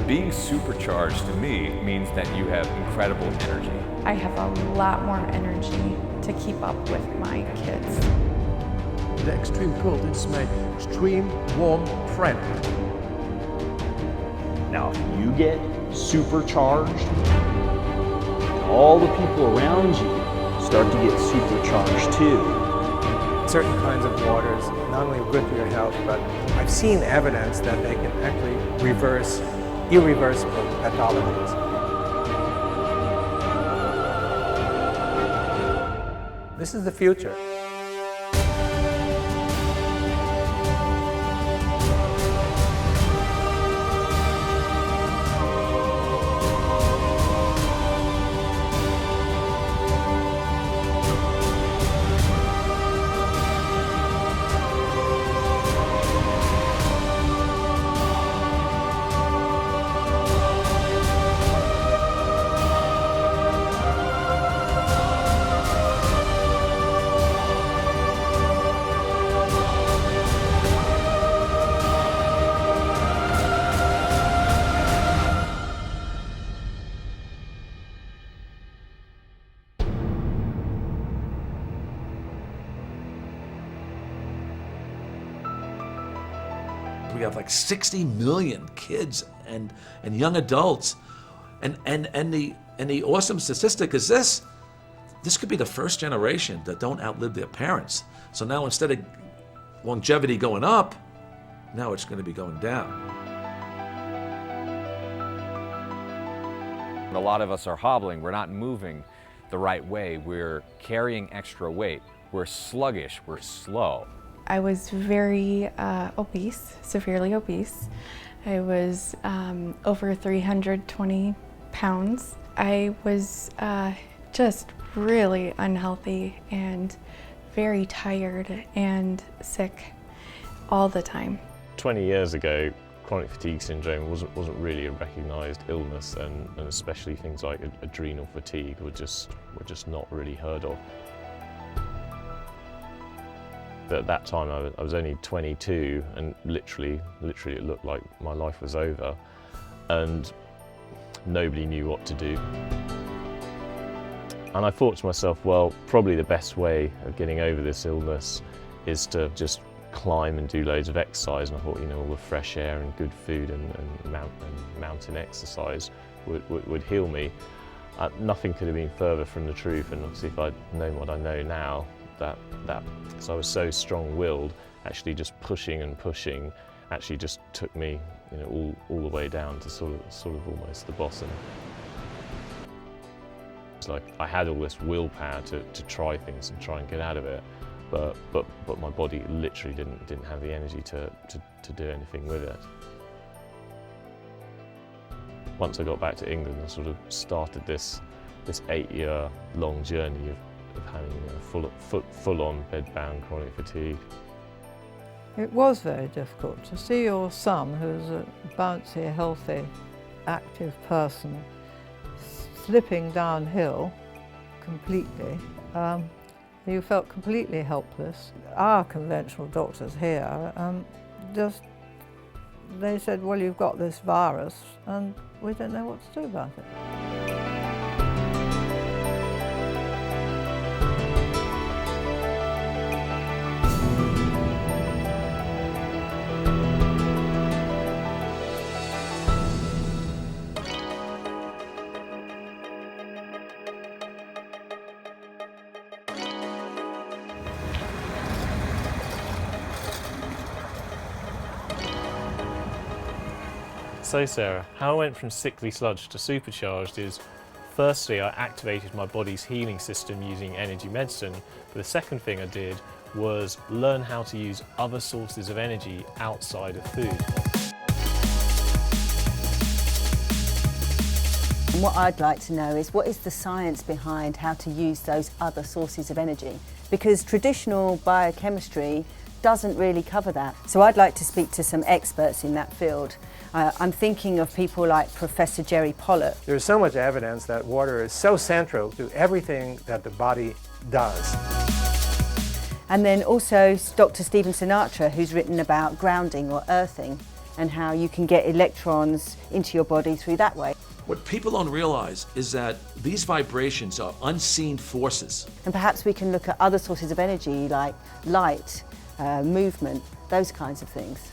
Being supercharged to me means that you have incredible energy. I have a lot more energy to keep up with my kids. The extreme cold is my extreme warm friend. Now, if you get supercharged, all the people around you start to get supercharged too. Certain kinds of waters not only good for your health, but I've seen evidence that they can actually reverse irreversible pathologies. This is the future. We have like 60 million kids and young adults, and the awesome statistic is this could be the first generation that don't outlive their parents. So now instead of longevity going up, now it's going to be going down. A lot of us are hobbling, we're not moving the right way, we're carrying extra weight, we're sluggish, we're slow. I was very obese, severely obese. I was over 320 pounds. I was just really unhealthy and very tired and sick all the time. 20 years ago, chronic fatigue syndrome wasn't really a recognised illness, and especially things like adrenal fatigue were just not really heard of. At that time I was only 22, and literally it looked like my life was over, and nobody knew what to do. And I thought to myself, well, probably the best way of getting over this illness is to just climb and do loads of exercise. And I thought, all the fresh air and good food and mountain exercise would heal me. Nothing could have been further from the truth, and obviously if I'd known what I know now, that because I was so strong-willed, actually just pushing and pushing actually just took me all the way down to sort of almost the bottom. It's like I had all this willpower to try things and try and get out of it, but my body literally didn't have the energy to do anything with it. Once I got back to England, I sort of started this 8-year-long journey of having full-on bed-bound chronic fatigue. It was very difficult to see your son, who's a bouncy, healthy, active person, slipping downhill completely. You felt completely helpless. Our conventional doctors here they said, well, you've got this virus and we don't know what to do about it. So Sarah, how I went from sickly sludge to supercharged is, firstly I activated my body's healing system using energy medicine, but the second thing I did was learn how to use other sources of energy outside of food. And what I'd like to know is, what is the science behind how to use those other sources of energy? Because traditional biochemistry doesn't really cover that. So I'd like to speak to some experts in that field. I'm thinking of people like Professor Jerry Pollak. There's so much evidence that water is so central to everything that the body does. And then also Dr. Stephen Sinatra, who's written about grounding or earthing. and how you can get electrons into your body through that way. What people don't realize is that these vibrations are unseen forces. And perhaps we can look at other sources of energy like light, movement, those kinds of things.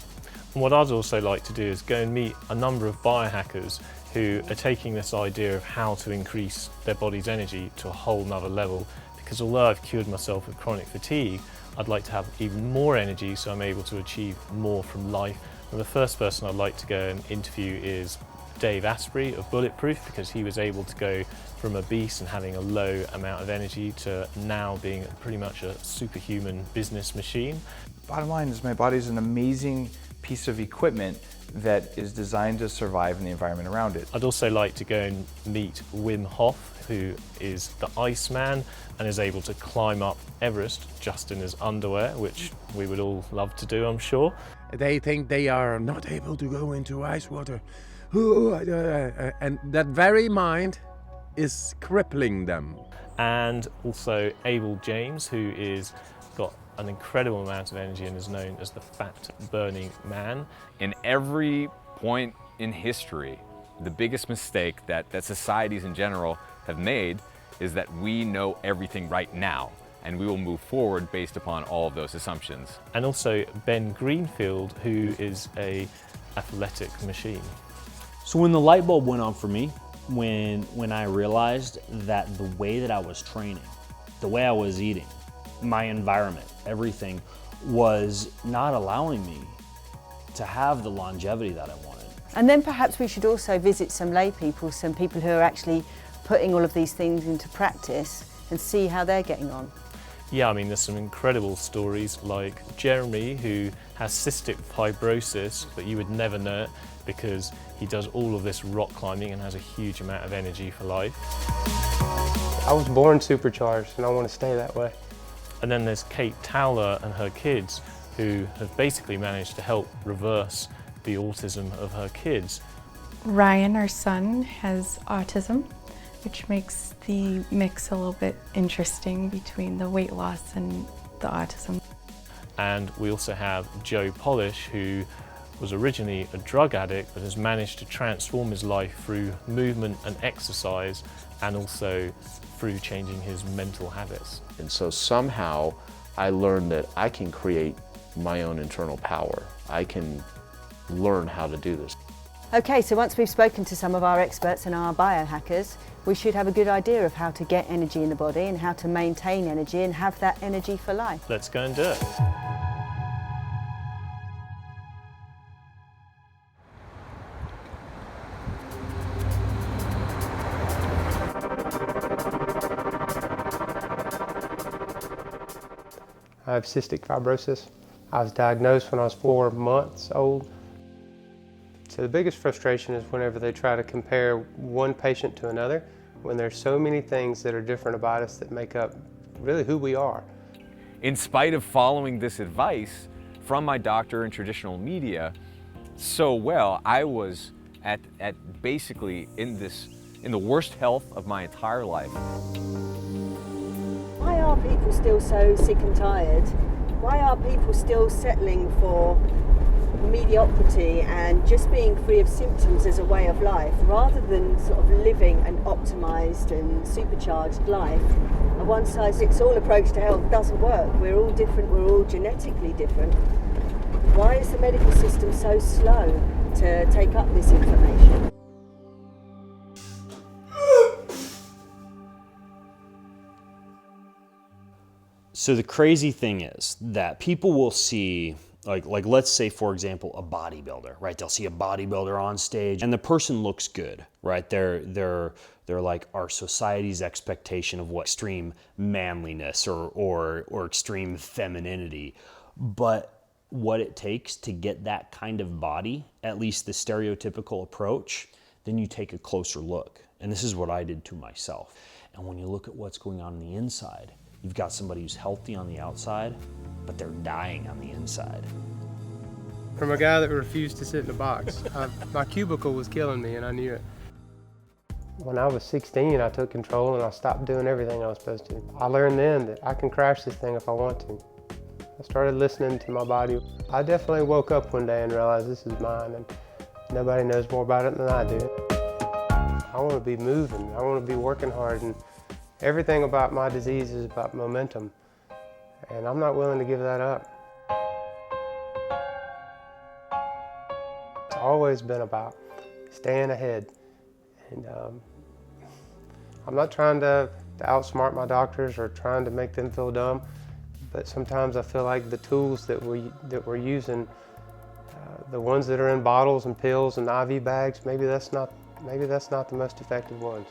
And what I'd also like to do is go and meet a number of biohackers who are taking this idea of how to increase their body's energy to a whole nother level. Because although I've cured myself of chronic fatigue, I'd like to have even more energy so I'm able to achieve more from life. And the first person I'd like to go and interview is Dave Asprey of Bulletproof, because he was able to go from obese and having a low amount of energy to now being pretty much a superhuman business machine. Bottom line is my body's an amazing piece of equipment that is designed to survive in the environment around it. I'd also like to go and meet Wim Hof, who is the Iceman and is able to climb up Everest just in his underwear, which we would all love to do, I'm sure. They think they are not able to go into ice water. And that very mind is crippling them. And also Abel James, who is got an incredible amount of energy and is known as the fat burning man. In every point in history, the biggest mistake that societies in general have made is that we know everything right now, and we will move forward based upon all of those assumptions. And also Ben Greenfield, who is an athletic machine. So when the light bulb went on for me, when I realized that the way that I was training, the way I was eating, my environment, everything was not allowing me to have the longevity that I wanted. And then perhaps we should also visit some lay people, some people who are actually putting all of these things into practice and see how they're getting on. Yeah, I mean, there's some incredible stories like Jeremy, who has cystic fibrosis, but you would never know it because he does all of this rock climbing and has a huge amount of energy for life. I was born supercharged and I want to stay that way. And then there's Kate Towler and her kids, who have basically managed to help reverse the autism of her kids. Ryan, our son, has autism, which makes the mix a little bit interesting between the weight loss and the autism. And we also have Joe Polish, who was originally a drug addict but has managed to transform his life through movement and exercise, and also through changing his mental habits. And so somehow I learned that I can create my own internal power. I can learn how to do this. Okay, so once we've spoken to some of our experts and our biohackers, we should have a good idea of how to get energy in the body and how to maintain energy and have that energy for life. Let's go and do it. I have cystic fibrosis. I was diagnosed when I was 4 months old. So the biggest frustration is whenever they try to compare one patient to another, when there's so many things that are different about us that make up really who we are. In spite of following this advice from my doctor and traditional media so well, I was at basically in the worst health of my entire life. Why are people still so sick and tired? Why are people still settling for mediocrity and just being free of symptoms as a way of life, rather than sort of living an optimized and supercharged life? A one-size-fits-all approach to health doesn't work. We're all different, we're all genetically different. Why is the medical system so slow to take up this information? So the crazy thing is that people will see, like let's say, for example, a bodybuilder, right? They'll see a bodybuilder on stage and the person looks good, right? They're like our society's expectation of what extreme manliness or extreme femininity. But what it takes to get that kind of body, at least the stereotypical approach, then you take a closer look. And this is what I did to myself. And when you look at what's going on the inside, you've got somebody who's healthy on the outside, but they're dying on the inside. From a guy that refused to sit in a box, my cubicle was killing me and I knew it. When I was 16, I took control and I stopped doing everything I was supposed to. I learned then that I can crash this thing if I want to. I started listening to my body. I definitely woke up one day and realized this is mine, and nobody knows more about it than I do. I want to be moving. I want to be working hard, and everything about my disease is about momentum, and I'm not willing to give that up. It's always been about staying ahead, and I'm not trying to outsmart my doctors or trying to make them feel dumb, but sometimes I feel like the tools that we're using, the ones that are in bottles and pills and IV bags, maybe that's not the most effective ones.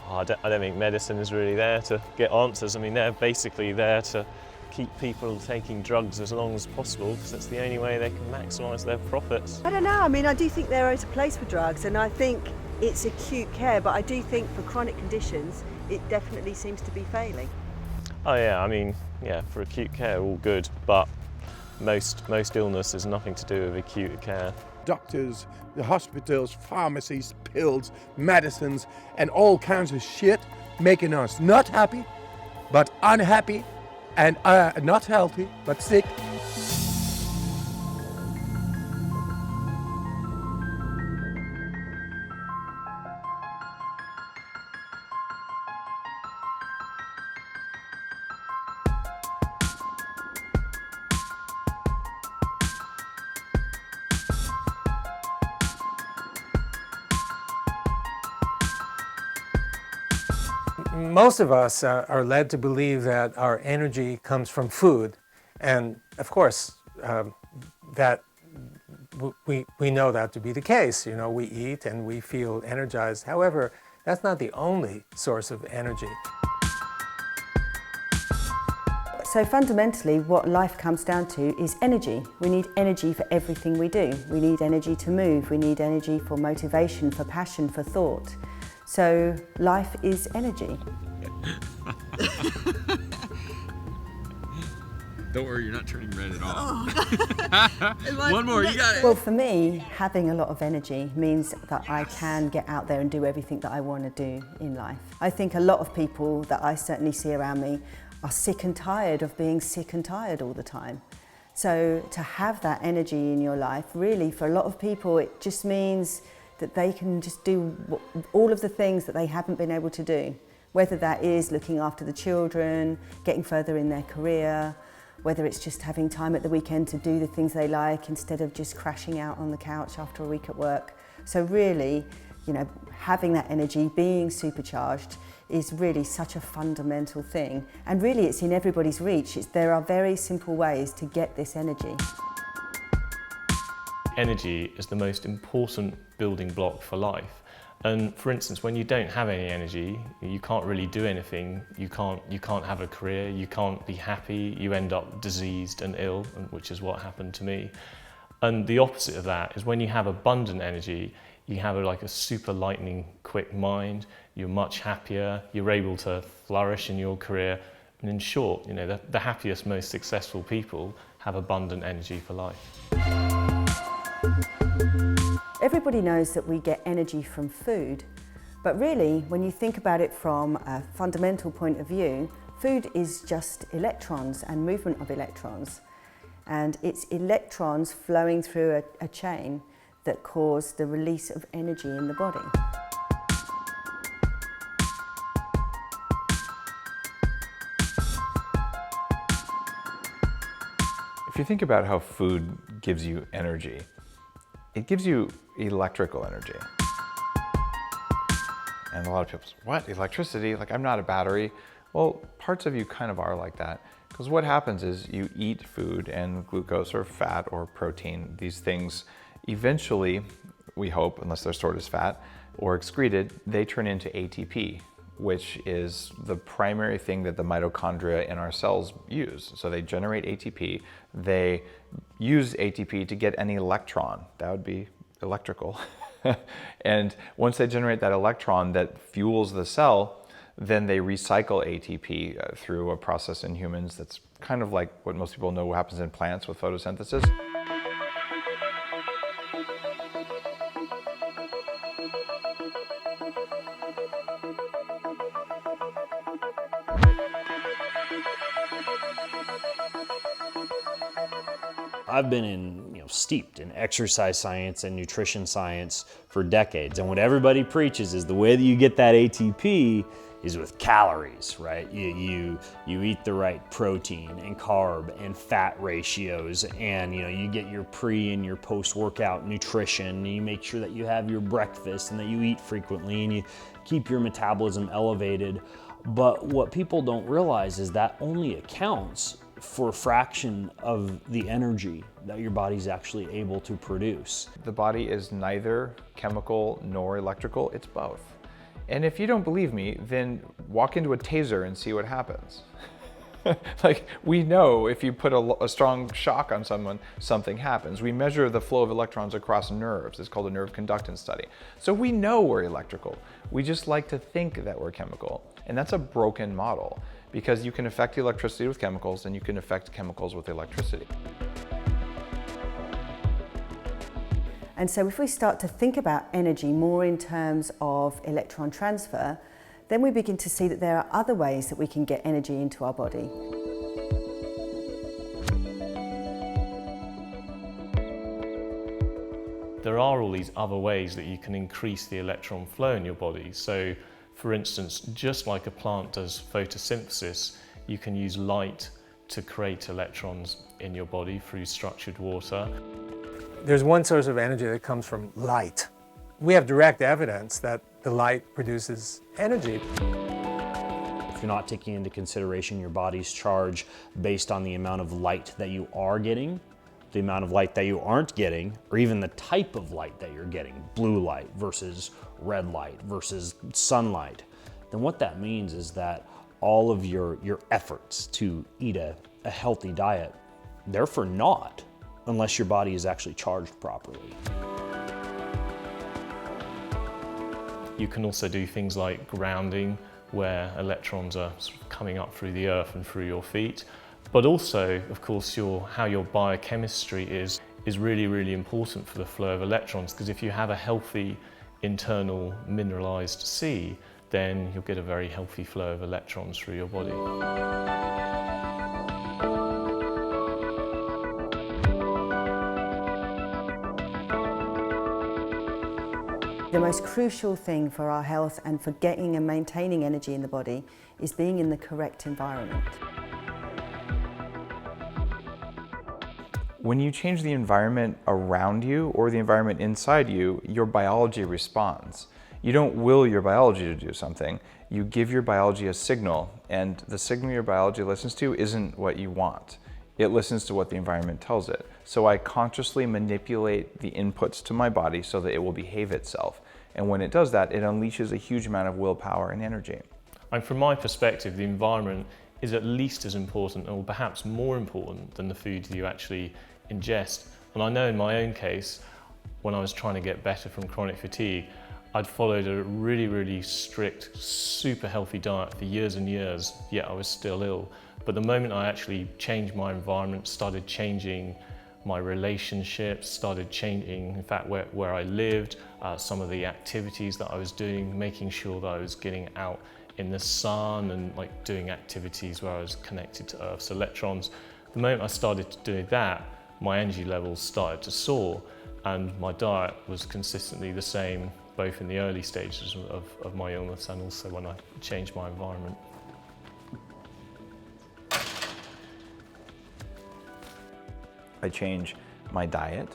I don't think medicine is really there to get answers. I mean, they're basically there to keep people taking drugs as long as possible, because that's the only way they can maximise their profits. I don't know. I mean, I do think there is a place for drugs, and I think it's acute care, but I do think for chronic conditions, it definitely seems to be failing. Oh yeah, I mean, yeah, for acute care, all good, but most illness is nothing to do with acute care. Doctors, the hospitals, pharmacies, pills, medicines, and all kinds of shit making us not happy, but unhappy, and not healthy, but sick. Most of us are led to believe that our energy comes from food, and of course that we know that to be the case. You know, we eat and we feel energized. However, that's not the only source of energy. So fundamentally, what life comes down to is energy. We need energy for everything we do. We need energy to move. We need energy for motivation, for passion, for thought. So life is energy. Don't worry, you're not turning red at all. One more, you got it. Well, for me, having a lot of energy means that I can get out there and do everything that I want to do in life. I think a lot of people that I certainly see around me are sick and tired of being sick and tired all the time. So to have that energy in your life, really, for a lot of people, it just means that they can just do all of the things that they haven't been able to do, whether that is looking after the children, getting further in their career, whether it's just having time at the weekend to do the things they like instead of just crashing out on the couch after a week at work. So really, you know, having that energy, being supercharged, is really such a fundamental thing. And really it's in everybody's reach. There are very simple ways to get this energy. Energy is the most important building block for life. And for instance, when you don't have any energy, you can't really do anything. You can't have a career, you can't be happy, you end up diseased and ill, which is what happened to me. And the opposite of that is when you have abundant energy, you have like a super lightning quick mind, you're much happier, you're able to flourish in your career. And in short, you know, the happiest, most successful people have abundant energy for life. Everybody knows that we get energy from food, but really, when you think about it from a fundamental point of view, food is just electrons and movement of electrons. And it's electrons flowing through a chain that cause the release of energy in the body. If you think about how food gives you energy, it gives you electrical energy. And a lot of people say, what, electricity? Like, I'm not a battery. Well, parts of you kind of are like that. Because what happens is you eat food and glucose or fat or protein, these things eventually, we hope, unless they're stored as fat or excreted, they turn into ATP, which is the primary thing that the mitochondria in our cells use. So they generate ATP, they use ATP to get an electron. That would be electrical. And once they generate that electron that fuels the cell, then they recycle ATP through a process in humans that's kind of like what most people know happens in plants with photosynthesis. I've been steeped in exercise science and nutrition science for decades, and what everybody preaches is the way that you get that ATP is with calories, right? You eat the right protein and carb and fat ratios, and you get your pre and your post-workout nutrition, and you make sure that you have your breakfast and that you eat frequently and you keep your metabolism elevated. But what people don't realize is that only accounts for a fraction of the energy that your body's actually able to produce. The body is neither chemical nor electrical, it's both. And if you don't believe me, then walk into a taser and see what happens. Like, we know if you put a strong shock on someone, something happens. We measure the flow of electrons across nerves. It's called a nerve conductance study. So we know we're electrical. We just like to think that we're chemical. And that's a broken model, because you can affect electricity with chemicals and you can affect chemicals with electricity. And so if we start to think about energy more in terms of electron transfer, then we begin to see that there are other ways that we can get energy into our body. There are all these other ways that you can increase the electron flow in your body. So, for instance, just like a plant does photosynthesis, you can use light to create electrons in your body through structured water. There's one source of energy that comes from light. We have direct evidence that the light produces energy. If you're not taking into consideration your body's charge based on the amount of light that you are getting, the amount of light that you aren't getting, or even the type of light that you're getting, blue light versus red light versus sunlight, then what that means is that all of your efforts to eat a healthy diet, they're for naught unless your body is actually charged properly. You can also do things like grounding, where electrons are sort of coming up through the earth and through your feet. But also, of course, how your biochemistry is really, really important for the flow of electrons, because if you have a healthy internal mineralized sea, then you'll get a very healthy flow of electrons through your body. The most crucial thing for our health and for getting and maintaining energy in the body is being in the correct environment. When you change the environment around you or the environment inside you, your biology responds. You don't will your biology to do something. You give your biology a signal, and the signal your biology listens to isn't what you want. It listens to what the environment tells it. So I consciously manipulate the inputs to my body so that it will behave itself. And when it does that, it unleashes a huge amount of willpower and energy. And from my perspective, the environment is at least as important, or perhaps more important, than the food you actually ingest. And I know in my own case, when I was trying to get better from chronic fatigue, I'd followed a really, really strict, super healthy diet for years and years, yet I was still ill. But the moment I actually changed my environment, started changing my relationships, started changing, in fact, where I lived, some of the activities that I was doing, making sure that I was getting out in the sun and like doing activities where I was connected to Earth's electrons. The moment I started to do that, my energy levels started to soar, and my diet was consistently the same, both in the early stages of my illness and also when I changed my environment. I change my diet,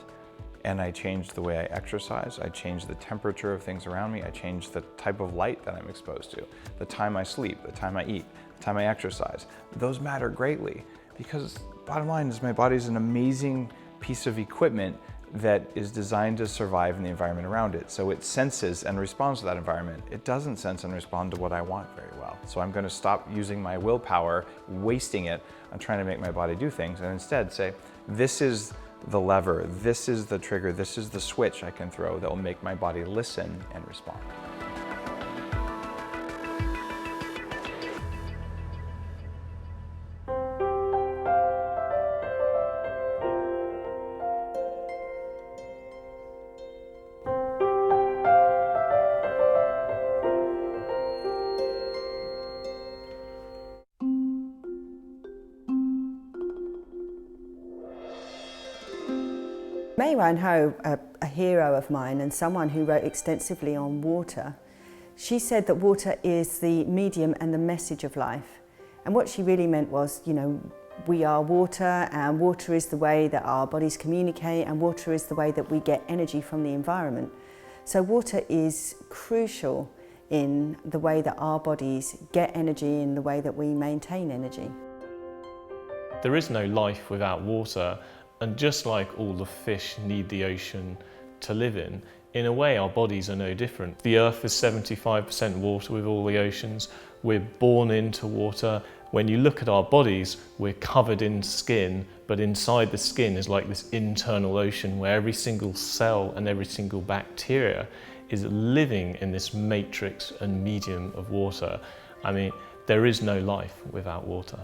and I change the way I exercise. I change the temperature of things around me. I change the type of light that I'm exposed to, the time I sleep, the time I eat, the time I exercise. Those matter greatly, because bottom line is my body's an amazing piece of equipment that is designed to survive in the environment around it. So it senses and responds to that environment. It doesn't sense and respond to what I want very well. So I'm going to stop using my willpower, wasting it on trying to make my body do things, and instead say, this is the lever, this is the trigger, this is the switch I can throw that will make my body listen and respond. May Wan-ho, a hero of mine and someone who wrote extensively on water, she said that water is the medium and the message of life. And what she really meant was, you know, we are water, and water is the way that our bodies communicate, and water is the way that we get energy from the environment. So water is crucial in the way that our bodies get energy, in the way that we maintain energy. There is no life without water, and just like all the fish need the ocean to live in a way our bodies are no different. The Earth is 75% water with all the oceans. We're born into water. When you look at our bodies, we're covered in skin, but inside the skin is like this internal ocean where every single cell and every single bacteria is living in this matrix and medium of water. I mean, there is no life without water.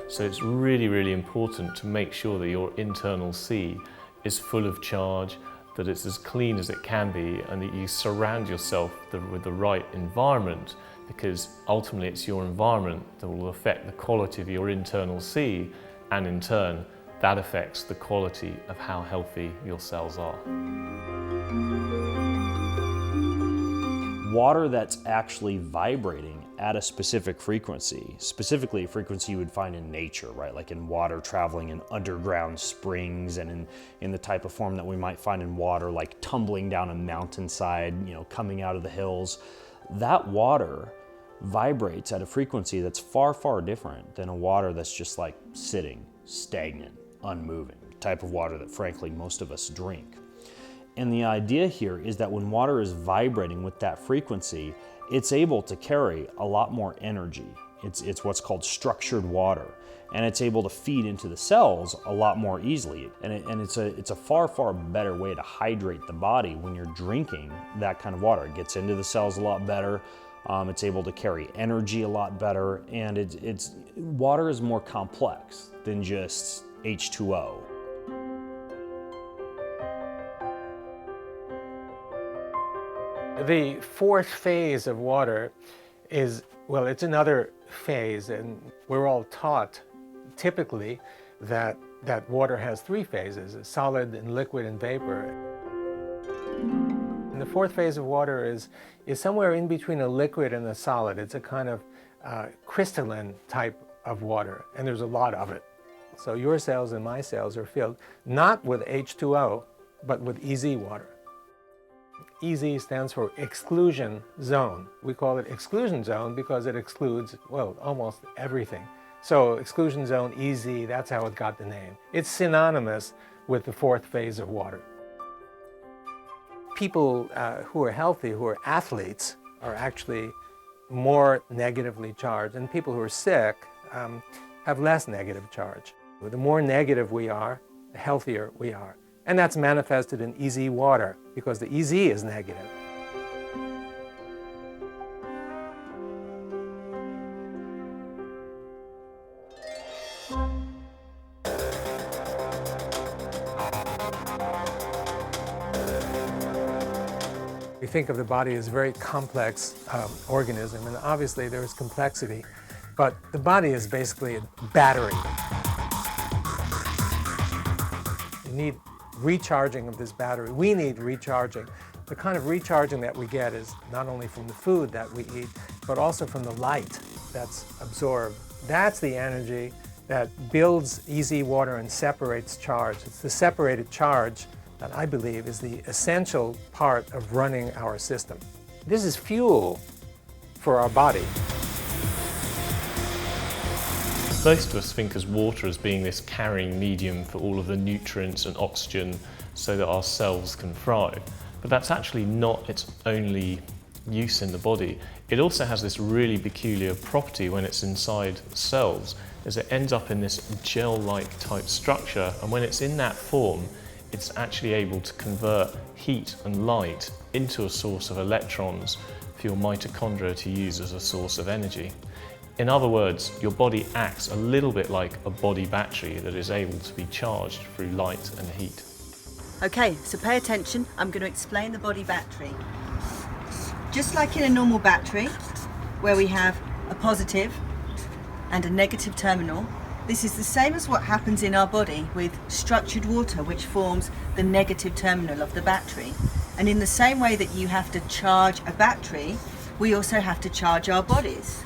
So it's really, really important to make sure that your internal sea is full of charge, that it's as clean as it can be, and that you surround yourself with the right environment, because ultimately it's your environment that will affect the quality of your internal sea, and in turn, that affects the quality of how healthy your cells are. Water that's actually vibrating at a specific frequency, specifically a frequency you would find in nature, right? Like in water traveling in underground springs, and in the type of form that we might find in water, like tumbling down a mountainside, you know, coming out of the hills. That water vibrates at a frequency that's far, far different than a water that's just like sitting, stagnant, unmoving, the type of water that frankly most of us drink. And the idea here is that when water is vibrating with that frequency, it's able to carry a lot more energy. It's what's called structured water, and it's able to feed into the cells a lot more easily. And it's a far, far better way to hydrate the body when you're drinking that kind of water. It gets into the cells a lot better. It's able to carry energy a lot better, and water is more complex than just H2O. The fourth phase of water is, well, it's another phase, and we're all taught typically that water has three phases: solid and liquid and vapor. And the fourth phase of water is somewhere in between a liquid and a solid. It's a kind of crystalline type of water, and there's a lot of it. So your cells and my cells are filled not with H2O, but with EZ water. EZ stands for exclusion zone. We call it exclusion zone because it excludes, well, almost everything. So exclusion zone, EZ, that's how it got the name. It's synonymous with the fourth phase of water. People who are healthy, who are athletes, are actually more negatively charged, and people who are sick have less negative charge. The more negative we are, the healthier we are. And that's manifested in EZ water, because the EZ is negative. We think of the body as a very complex organism, and obviously there is complexity, but the body is basically a battery. You need recharging of this battery. We need recharging. The kind of recharging that we get is not only from the food that we eat, but also from the light that's absorbed. That's the energy that builds EZ water and separates charge. It's the separated charge that I believe is the essential part of running our system. This is fuel for our body. Most of us think of water as being this carrying medium for all of the nutrients and oxygen so that our cells can thrive. But that's actually not its only use in the body. It also has this really peculiar property when it's inside cells, as it ends up in this gel-like type structure, and when it's in that form, it's actually able to convert heat and light into a source of electrons for your mitochondria to use as a source of energy. In other words, your body acts a little bit like a body battery that is able to be charged through light and heat. Okay, so pay attention. I'm going to explain the body battery. Just like in a normal battery, where we have a positive and a negative terminal, This is the same as what happens in our body with structured water, which forms the negative terminal of the battery. And in the same way that you have to charge a battery, we also have to charge our bodies.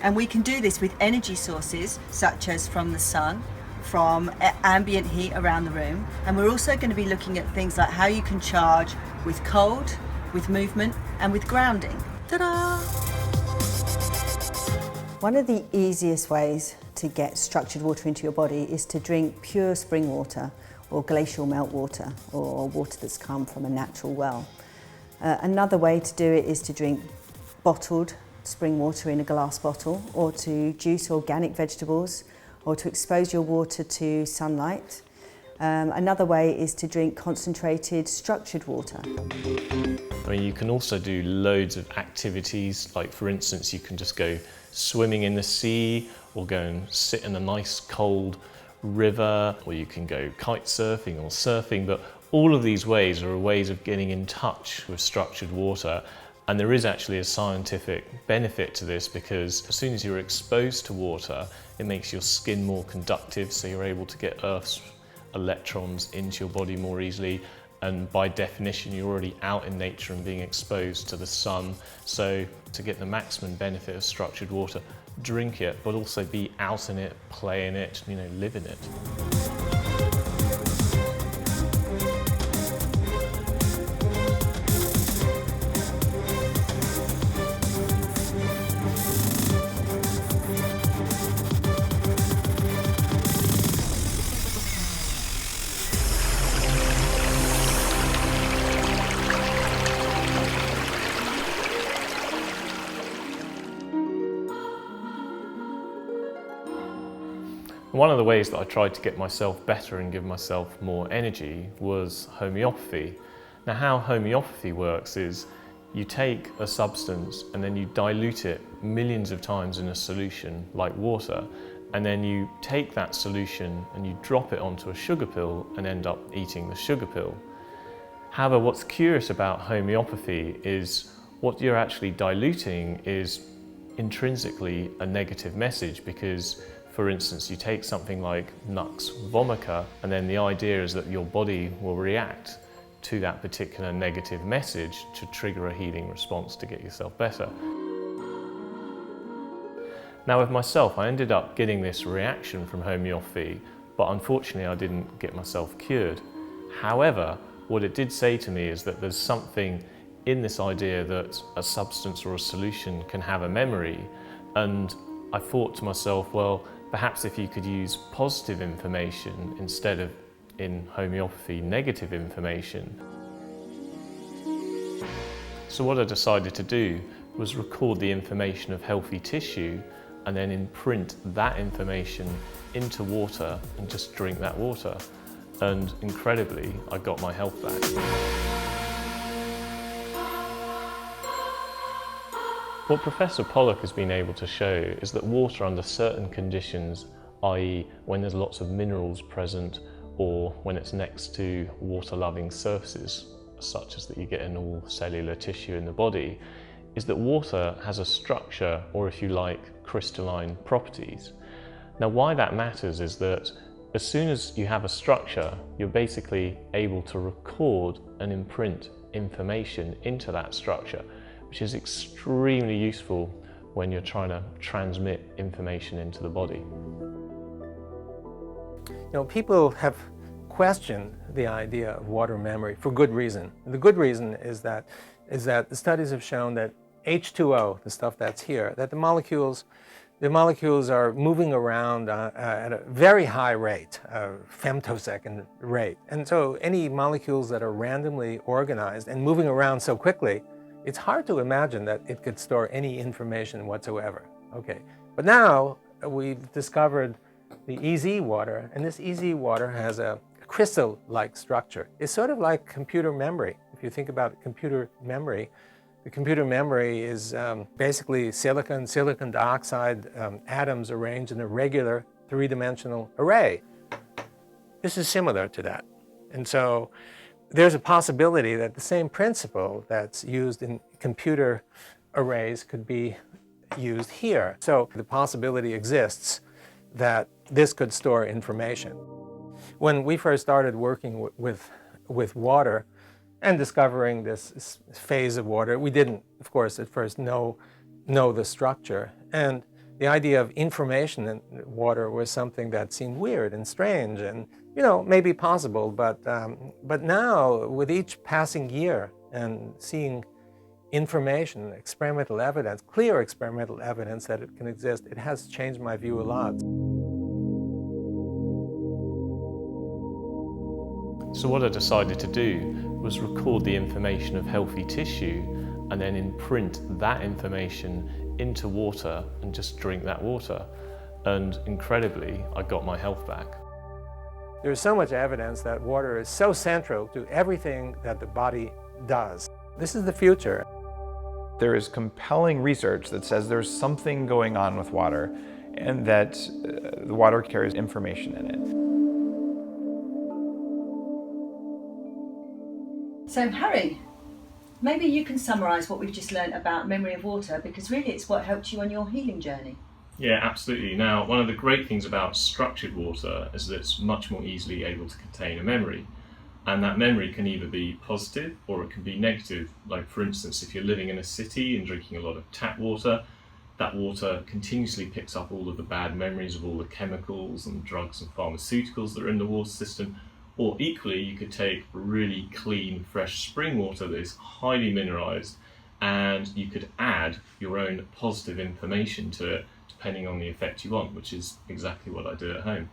And we can do this with energy sources such as from the sun, from ambient heat around the room. And we're also going to be looking at things like how you can charge with cold, with movement, and with grounding. Ta-da! One of the easiest ways to get structured water into your body is to drink pure spring water or glacial meltwater or water that's come from a natural well. Another way to do it is to drink bottled spring water in a glass bottle, or to juice organic vegetables, or to expose your water to sunlight. Another way is to drink concentrated structured water. I mean, you can also do loads of activities, like for instance, you can just go swimming in the sea, or go and sit in a nice cold river, or you can go kite surfing or surfing, but all of these ways are ways of getting in touch with structured water. And there is actually a scientific benefit to this, because as soon as you're exposed to water, it makes your skin more conductive, so you're able to get Earth's electrons into your body more easily. And by definition, you're already out in nature and being exposed to the sun. So to get the maximum benefit of structured water, drink it, but also be out in it, play in it, live in it. One of the ways that I tried to get myself better and give myself more energy was homeopathy. Now, how homeopathy works is you take a substance and then you dilute it millions of times in a solution like water, and then you take that solution and you drop it onto a sugar pill and end up eating the sugar pill. However, what's curious about homeopathy is what you're actually diluting is intrinsically a negative message, because for instance, you take something like Nux vomica, and then the idea is that your body will react to that particular negative message to trigger a healing response to get yourself better. Now with myself, I ended up getting this reaction from homeopathy, but unfortunately I didn't get myself cured. However, what it did say to me is that there's something in this idea that a substance or a solution can have a memory, and I thought to myself, well, perhaps if you could use positive information instead of, in homeopathy, negative information. So what I decided to do was record the information of healthy tissue and then imprint that information into water and just drink that water. And incredibly, I got my health back. What Professor Pollock has been able to show is that water under certain conditions, i.e. when there's lots of minerals present, or when it's next to water-loving surfaces, such as that you get in all cellular tissue in the body, is that water has a structure, or if you like, crystalline properties. Now why that matters is that as soon as you have a structure, you're basically able to record and imprint information into that structure, which is extremely useful when you're trying to transmit information into the body. People have questioned the idea of water memory for good reason. The good reason is that the studies have shown that H2O, the stuff that's here, that the molecules are moving around at a very high rate, a femtosecond rate. And so any molecules that are randomly organized and moving around so quickly, it's hard to imagine that it could store any information whatsoever. Okay, but now we've discovered the EZ water, and this EZ water has a crystal-like structure. It's sort of like computer memory. If you think about computer memory, the computer memory is basically silicon dioxide atoms arranged in a regular three-dimensional array. This is similar to that. And so there's a possibility that the same principle that's used in computer arrays could be used here. So the possibility exists that this could store information. When we first started working with water and discovering this phase of water, we didn't, of course, at first know the structure. And the idea of information in water was something that seemed weird and strange and, you know, maybe possible. But now, with each passing year and seeing information, experimental evidence, clear experimental evidence that it can exist, it has changed my view a lot. So what I decided to do was record the information of healthy tissue and then imprint that information into water and just drink that water. And incredibly, I got my health back. There's so much evidence that water is so central to everything that the body does. This is the future. There is compelling research that says there's something going on with water and that the water carries information in it. So Harry, maybe you can summarise what we've just learnt about memory of water, because really it's what helped you on your healing journey. Yeah, absolutely. Now, one of the great things about structured water is that it's much more easily able to contain a memory. And that memory can either be positive or it can be negative. Like, for instance, if you're living in a city and drinking a lot of tap water, that water continuously picks up all of the bad memories of all the chemicals and drugs and pharmaceuticals that are in the water system. Or equally, you could take really clean, fresh spring water that is highly mineralised, and you could add your own positive information to it, depending on the effect you want, which is exactly what I do at home.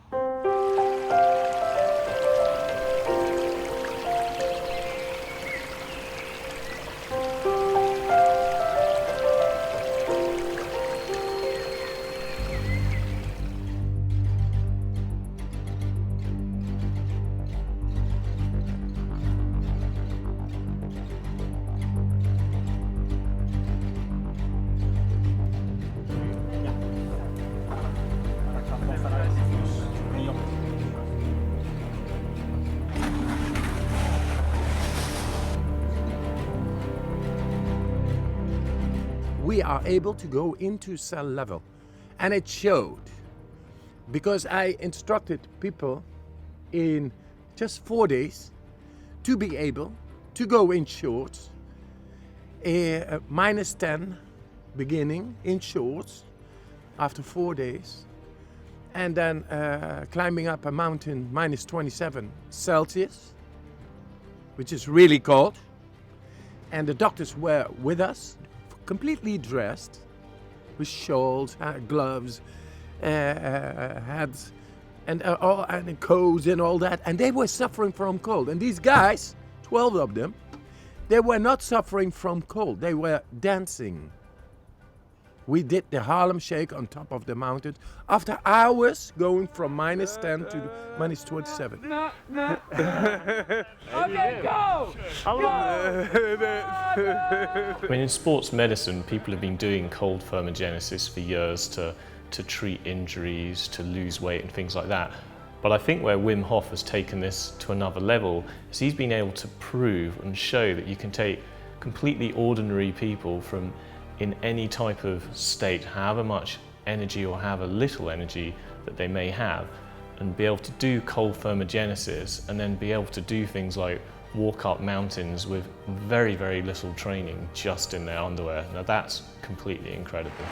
We are able to go into cell level, and it showed, because I instructed people in just 4 days to be able to go in shorts, -10 beginning in shorts after 4 days, and then climbing up a mountain -27 Celsius, which is really cold. And the doctors were with us, completely dressed, with shawls, gloves, hats, and coats and all that. And they were suffering from cold. And these guys, 12 of them, they were not suffering from cold. They were dancing. We did the Harlem Shake on top of the mountain after hours going from -10 to -27. Okay, go! I mean, in sports medicine, people have been doing cold thermogenesis for years to treat injuries, to lose weight and things like that. But I think where Wim Hof has taken this to another level is he's been able to prove and show that you can take completely ordinary people from in any type of state, however much energy or however little energy that they may have, and be able to do cold thermogenesis and then be able to do things like walk up mountains with very, very little training just in their underwear. Now that's completely incredible.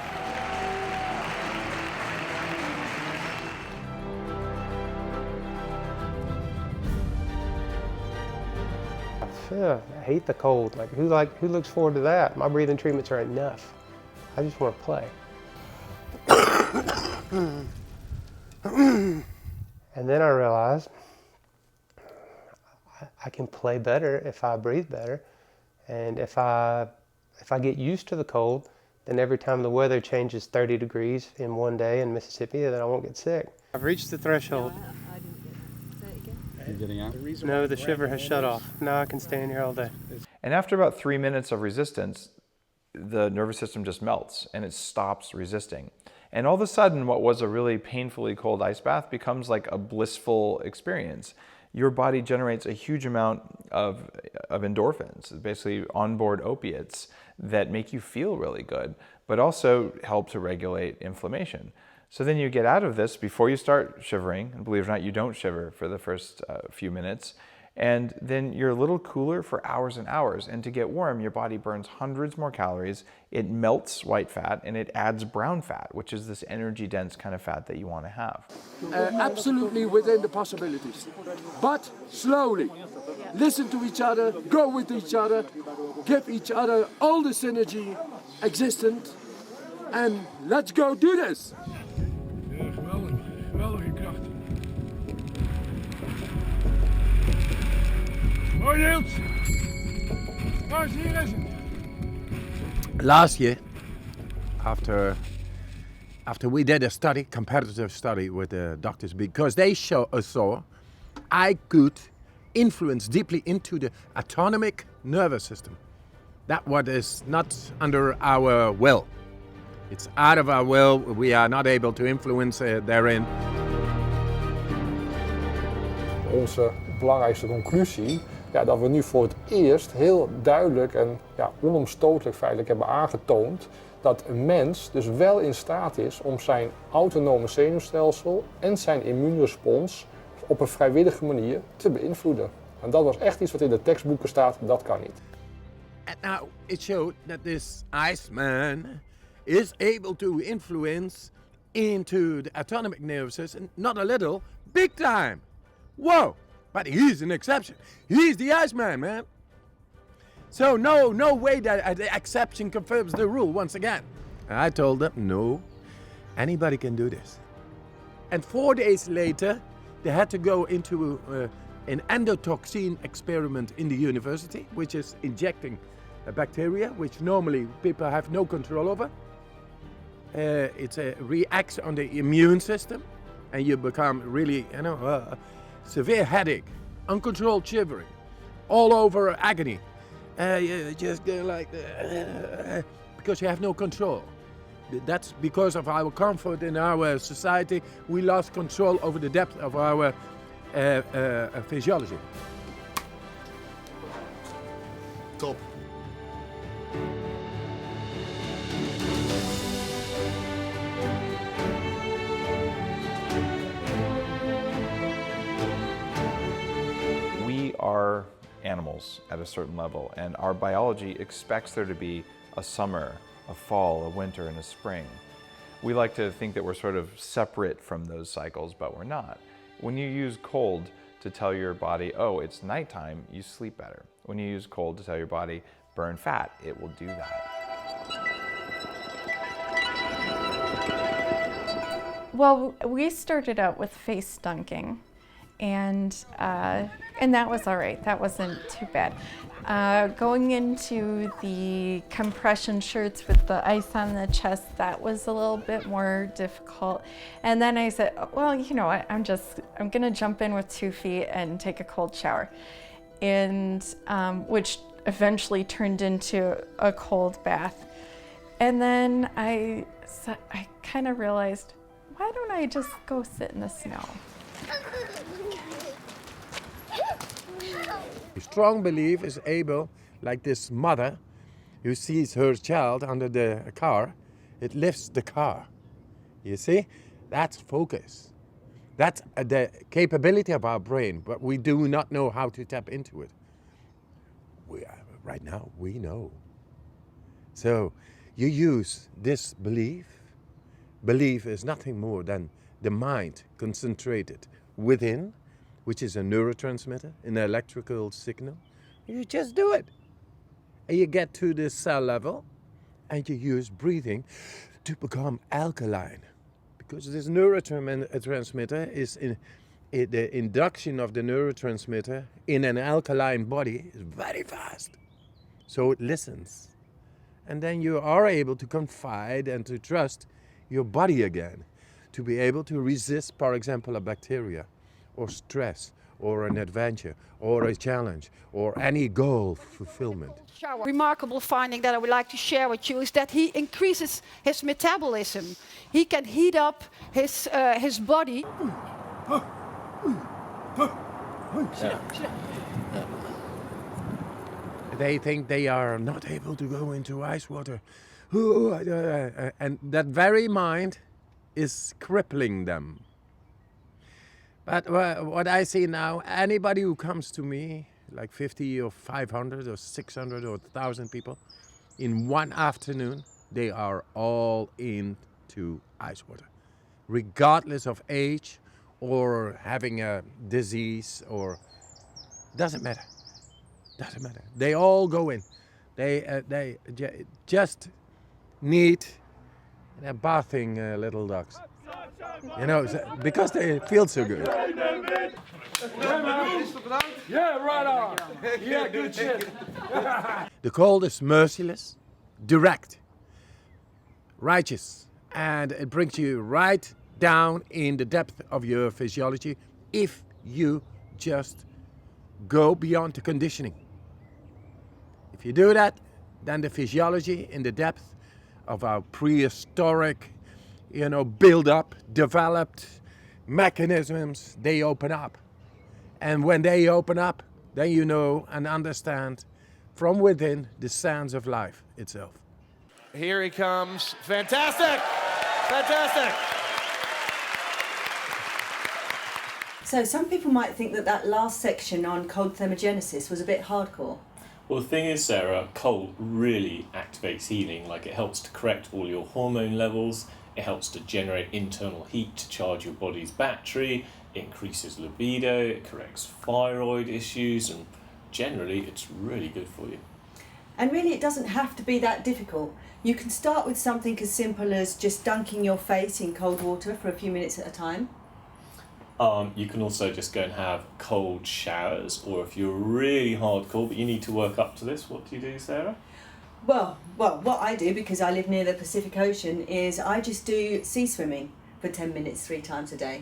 I hate the cold. Who looks forward to that? My breathing treatments are enough. I just want to play. And then I realized I can play better if I breathe better, and if I get used to the cold, then every time the weather changes 30 degrees in one day in Mississippi, then I won't get sick. I've reached the threshold. Are you getting out? No, the shiver has shut off. Now I can stand here all day. And after about 3 minutes of resistance, the nervous system just melts and it stops resisting. And all of a sudden, what was a really painfully cold ice bath becomes like a blissful experience. Your body generates a huge amount of endorphins, basically onboard opiates that make you feel really good, but also help to regulate inflammation. So then you get out of this before you start shivering, and believe it or not, you don't shiver for the first few minutes, and then you're a little cooler for hours and hours. And to get warm, your body burns hundreds more calories, it melts white fat, and it adds brown fat, which is this energy-dense kind of fat that you want to have. Absolutely within the possibilities, but slowly. Listen to each other, go with each other, give each other all the synergy existent, and let's go do this. Geweldige kracht. Mooi Niels. Kijk, hier is het. Last year, after we did a study, comparative study with the doctors, because they saw I could influence deeply into the autonomic nervous system. That what is not under our will. It's out of our will. We are not able to influence therein. Onze belangrijkste conclusie, dat we nu voor het eerst heel duidelijk en onomstotelijk feitelijk hebben aangetoond dat een mens dus wel in staat is om zijn autonome zenuwstelsel en zijn immuunrespons op een vrijwillige manier te beïnvloeden. En dat was echt iets wat in de tekstboeken staat, dat kan niet. And now it showed that this Iceman is able to influence into the autonomic nervous system, not a little, big time. Whoa, but he's an exception. He's the Iceman, man. So no way that the exception confirms the rule once again. And I told them, no, anybody can do this. And 4 days later, they had to go into an endotoxin experiment in the university, which is injecting a bacteria, which normally people have no control over. It reacts on the immune system, and you become really, severe headache, uncontrolled shivering, all over agony. You just go like because you have no control. That's because of our comfort in our society. We lost control over the depth of our physiology. Top. We are animals at a certain level, and our biology expects there to be a summer, a fall, a winter, and a spring. We like to think that we're sort of separate from those cycles, but we're not. When you use cold to tell your body, oh, it's nighttime, you sleep better. When you use cold to tell your body, burn fat, it will do that. Well, we started out with face dunking, and that was all right. That wasn't too bad. Going into the compression shirts with the ice on the chest, that was a little bit more difficult. And then I said, well, you know what? I'm gonna jump in with 2 feet and take a cold shower, and which eventually turned into a cold bath. And then I kind of realized, why don't I just go sit in the snow? Strong belief is able, like this mother who sees her child under the car, it lifts the car. You see? That's focus. That's the capability of our brain, but we do not know how to tap into it. Right now, we know. So you use this belief. Belief is nothing more than the mind concentrated within, which is a neurotransmitter, an electrical signal. You just do it. And you get to the cell level, and you use breathing to become alkaline. Because this neurotransmitter is the induction of the neurotransmitter in an alkaline body is very fast. So it listens. And then you are able to confide and to trust your body again, to be able to resist, for example, a bacteria, or stress, or an adventure, or a challenge, or any goal fulfillment. Remarkable finding that I would like to share with you is that he increases his metabolism. He can heat up his body. They think they are not able to go into ice water. And that very mind is crippling them. But what I see now, anybody who comes to me, like 50 or 500 or 600 or 1,000 people, in one afternoon, they are all into ice water, regardless of age or having a disease, or doesn't matter. Doesn't matter. They all go in. They just need bathing little dogs. You know, because they feel so good. Yeah, right on. Yeah, good shit. The cold is merciless, direct, righteous, and it brings you right down in the depth of your physiology if you just go beyond the conditioning. If you do that, then the physiology in the depth of our prehistoric, build-up, developed mechanisms, they open up. And when they open up, then you know and understand from within the sounds of life itself. Here he comes. Fantastic! Fantastic! So some people might think that last section on cold thermogenesis was a bit hardcore. Well, the thing is, Sarah, cold really activates healing. Like, it helps to correct all your hormone levels, it helps to generate internal heat to charge your body's battery, it increases libido, it corrects thyroid issues, and generally it's really good for you. And really, it doesn't have to be that difficult. You can start with something as simple as just dunking your face in cold water for a few minutes at a time. You can also just go and have cold showers, or if you're really hardcore but you need to work up to this, what do you do, Sarah? Well, what I do, because I live near the Pacific Ocean, is I just do sea swimming for 10 minutes 3 times a day.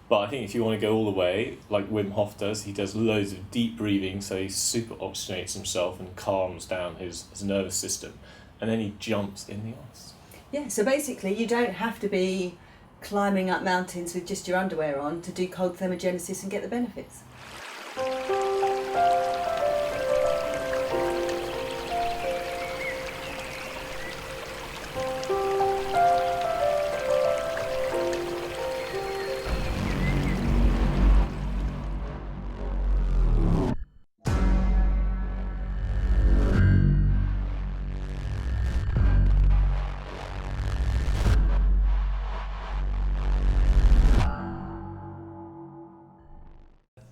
But I think if you want to go all the way, like Wim Hof does, he does loads of deep breathing, so he super oxygenates himself and calms down his nervous system, and then he jumps in the ice. Yeah, so basically you don't have to be climbing up mountains with just your underwear on to do cold thermogenesis and get the benefits.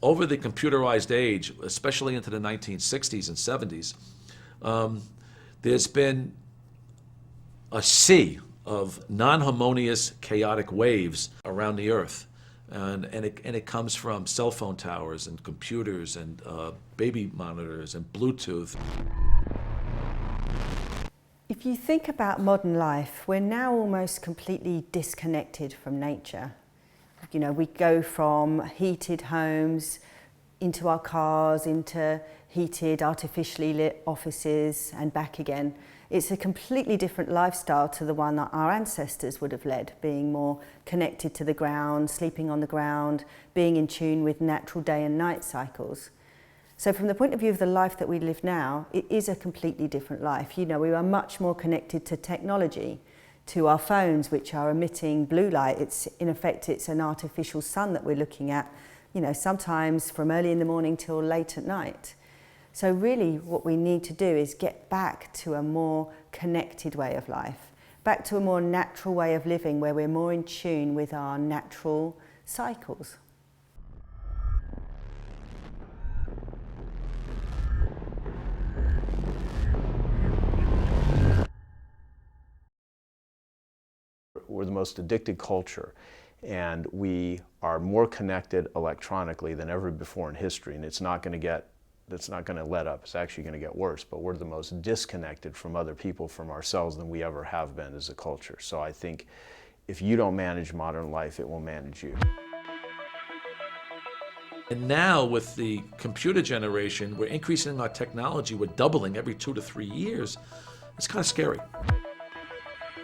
Over the computerized age, especially into the 1960s and 70s, there's been a sea of non-harmonious chaotic waves around the Earth. And it comes from cell phone towers and computers and baby monitors and Bluetooth. If you think about modern life, we're now almost completely disconnected from nature. You know, we go from heated homes into our cars, into heated, artificially lit offices and back again. It's a completely different lifestyle to the one that our ancestors would have led, being more connected to the ground, sleeping on the ground, being in tune with natural day and night cycles. So from the point of view of the life that we live now, it is a completely different life. You know, we are much more connected to technology, to our phones, which are emitting blue light. In effect, it's an artificial sun that we're looking at, you know, sometimes from early in the morning till late at night. So really what we need to do is get back to a more connected way of life, back to a more natural way of living where we're more in tune with our natural cycles. We're the most addicted culture, and we are more connected electronically than ever before in history, and it's not going to let up. It's actually going to get worse, but we're the most disconnected from other people, from ourselves, than we ever have been as a culture. So I think if you don't manage modern life, it will manage you. And now with the computer generation, we're increasing our technology, we're doubling every 2 to 3 years. It's kind of scary.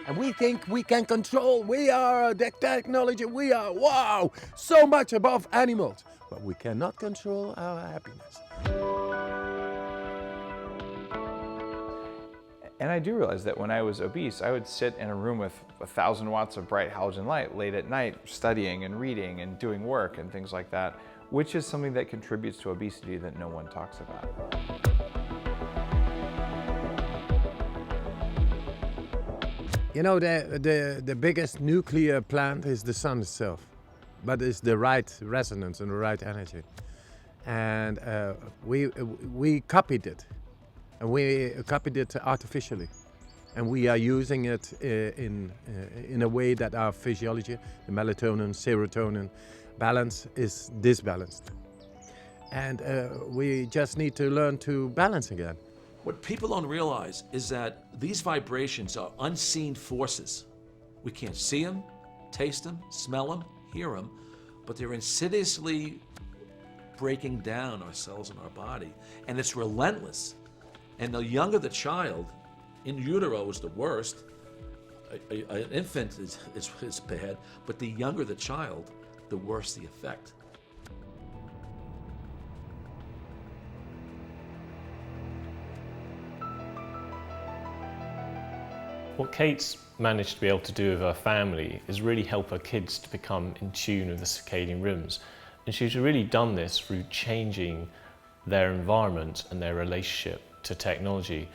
And we think we can control, we are the technology, we are, wow, so much above animals. But we cannot control our happiness. And I do realize that when I was obese, I would sit in a room with 1,000 watts of bright halogen light late at night, studying and reading and doing work and things like that, which is something that contributes to obesity that no one talks about. You know, the biggest nuclear plant is the sun itself, but it's the right resonance and the right energy. And we copied it, and we copied it artificially. And we are using it in a way that our physiology, the melatonin, serotonin balance is disbalanced. And we just need to learn to balance again. What people don't realize is that these vibrations are unseen forces. We can't see them, taste them, smell them, hear them, but they're insidiously breaking down our cells in our body. And it's relentless. And the younger the child, in utero is the worst. An infant is bad, but the younger the child, the worse the effect. What Kate's managed to be able to do with her family is really help her kids to become in tune with the circadian rhythms. And she's really done this through changing their environment and their relationship to technology.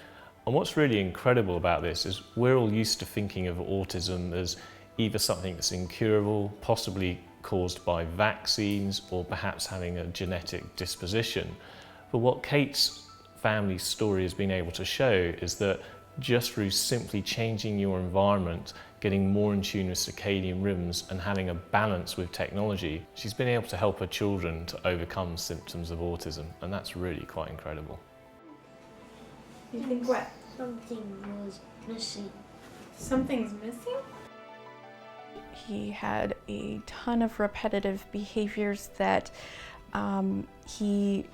And what's really incredible about this is we're all used to thinking of autism as either something that's incurable, possibly caused by vaccines, or perhaps having a genetic disposition. But what Kate's family story has been able to show is that just through simply changing your environment, getting more in tune with circadian rhythms and having a balance with technology, she's been able to help her children to overcome symptoms of autism, and that's really quite incredible. You think what? Something was missing. Something's missing? He had a ton of repetitive behaviors that he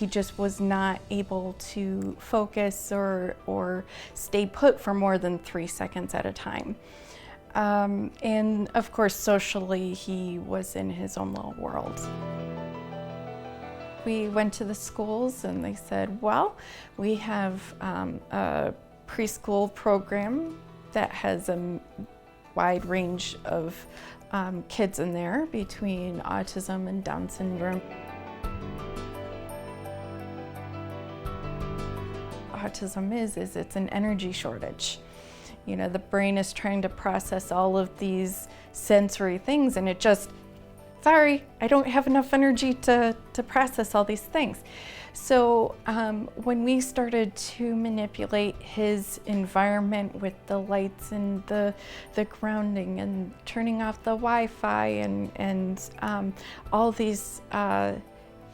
just was not able to focus or stay put for more than 3 seconds at a time. And of course, socially, he was in his own little world. We went to the schools and they said, well, we have a preschool program that has a wide range of kids in there between autism and Down syndrome. Autism is it's an energy shortage. You know, the brain is trying to process all of these sensory things and it just, sorry, I don't have enough energy to process all these things. So when we started to manipulate his environment with the lights and the grounding and turning off the Wi-Fi and all these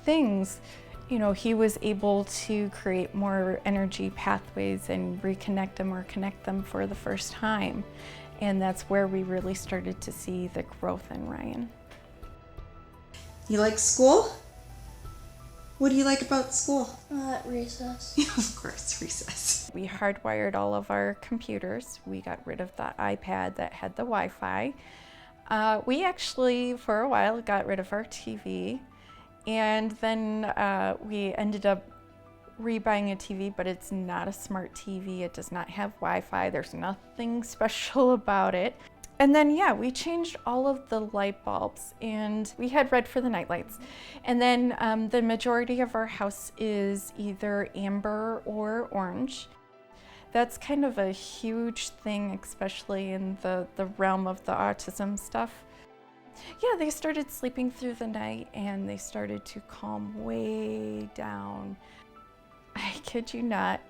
things, you know, he was able to create more energy pathways and reconnect them or connect them for the first time. And that's where we really started to see the growth in Ryan. You like school? What do you like about school? Recess. Of course, recess. We hardwired all of our computers. We got rid of the iPad that had the Wi-Fi. We actually, for a while, got rid of our TV. And then we ended up rebuying a TV, but it's not a smart TV. It does not have Wi-Fi. There's nothing special about it. And then, yeah, we changed all of the light bulbs and we had red for the night lights. And then the majority of our house is either amber or orange. That's kind of a huge thing, especially in the realm of the autism stuff. Yeah, they started sleeping through the night and they started to calm way down. I kid you not,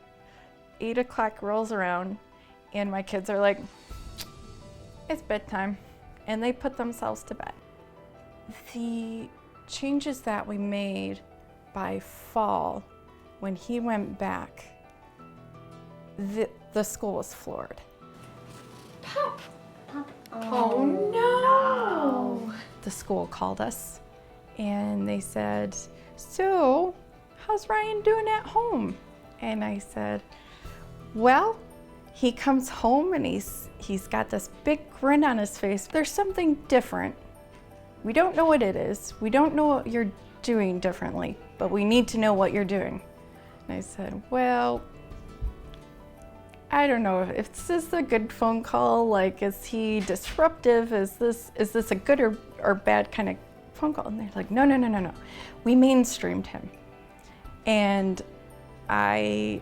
8 o'clock rolls around and my kids are like, it's bedtime, and they put themselves to bed. The changes that we made by fall, when he went back, the school was floored. Pop. Oh no! The school called us and they said, so how's Ryan doing at home? And I said, well, he comes home and he's got this big grin on his face. There's something different. We don't know what it is. We don't know what you're doing differently, but we need to know what you're doing. And I said, well, I don't know if this is a good phone call. Like, is he disruptive? Is this a good or bad kind of phone call? And they're like, no, no, no, no, no. We mainstreamed him. And I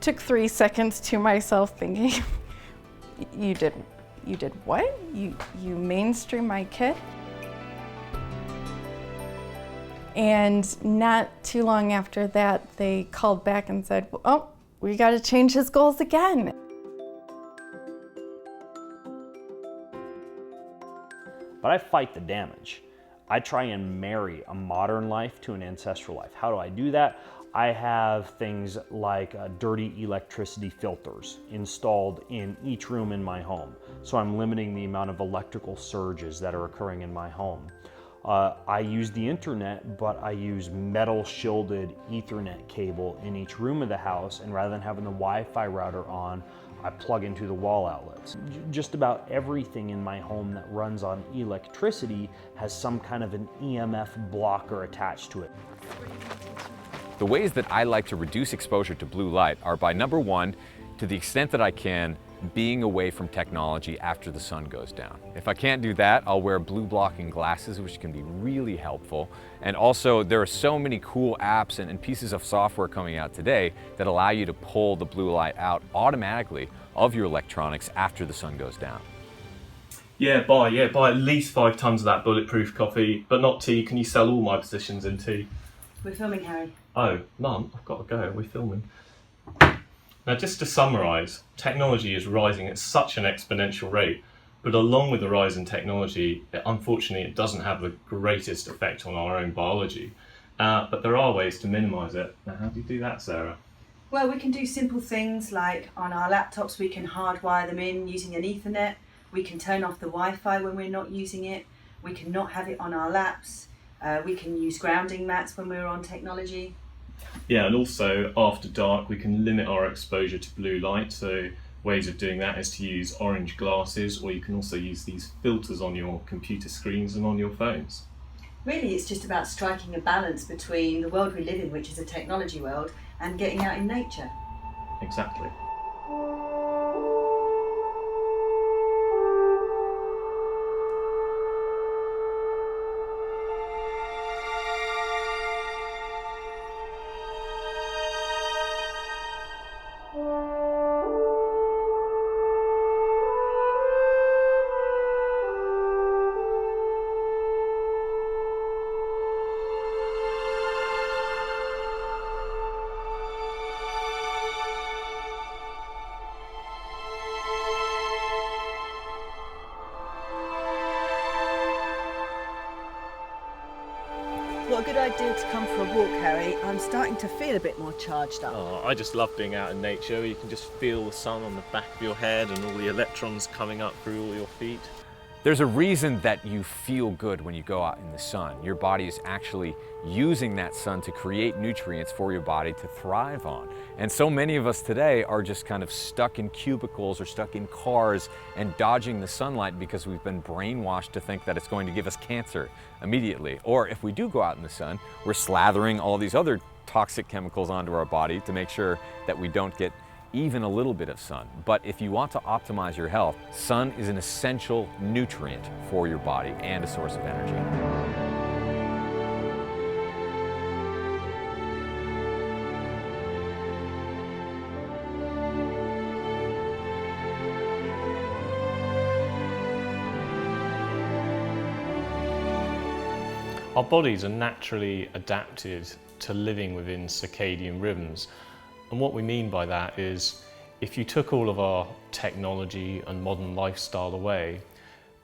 took 3 seconds to myself thinking, you did what? You mainstream my kid? And not too long after that, they called back and said, oh, we got to change his goals again. But I fight the damage. I try and marry a modern life to an ancestral life. How do I do that? I have things like dirty electricity filters installed in each room in my home. So I'm limiting the amount of electrical surges that are occurring in my home. I use the internet, but I use metal shielded Ethernet cable in each room of the house, and rather than having the Wi-Fi router on, I plug into the wall outlets. Just about everything in my home that runs on electricity has some kind of an EMF blocker attached to it. The ways that I like to reduce exposure to blue light are by, number one, to the extent that I can, being away from technology after the sun goes down. If I can't do that, I'll wear blue blocking glasses, which can be really helpful. And also, there are so many cool apps and pieces of software coming out today that allow you to pull the blue light out automatically of your electronics after the sun goes down. Yeah, buy at least 5 tons of that bulletproof coffee, but not tea. Can you sell all my positions in tea? We're filming, Harry. Oh, Mum, I've got to go. We're filming. Now, just to summarise, technology is rising at such an exponential rate, but along with the rise in technology, unfortunately, it doesn't have the greatest effect on our own biology. But there are ways to minimise it. Now, how do you do that, Sarah? Well, we can do simple things like on our laptops, we can hardwire them in using an Ethernet. We can turn off the Wi-Fi when we're not using it. We can not have it on our laps. We can use grounding mats when we're on technology. Yeah, and also after dark we can limit our exposure to blue light. So ways of doing that is to use orange glasses, or you can also use these filters on your computer screens and on your phones. Really, it's just about striking a balance between the world we live in, which is a technology world, and getting out in nature. Exactly. What a good idea to come for a walk, Harry. I'm starting to feel a bit more charged up. Oh, I just love being out in nature. You can just feel the sun on the back of your head and all the electrons coming up through all your feet. There's a reason that you feel good when you go out in the sun. Your body is actually using that sun to create nutrients for your body to thrive on. And so many of us today are just kind of stuck in cubicles or stuck in cars and dodging the sunlight because we've been brainwashed to think that it's going to give us cancer immediately. Or if we do go out in the sun, we're slathering all these other toxic chemicals onto our body to make sure that we don't get even a little bit of sun. But if you want to optimize your health, sun is an essential nutrient for your body and a source of energy. Our bodies are naturally adapted to living within circadian rhythms. And what we mean by that is, if you took all of our technology and modern lifestyle away,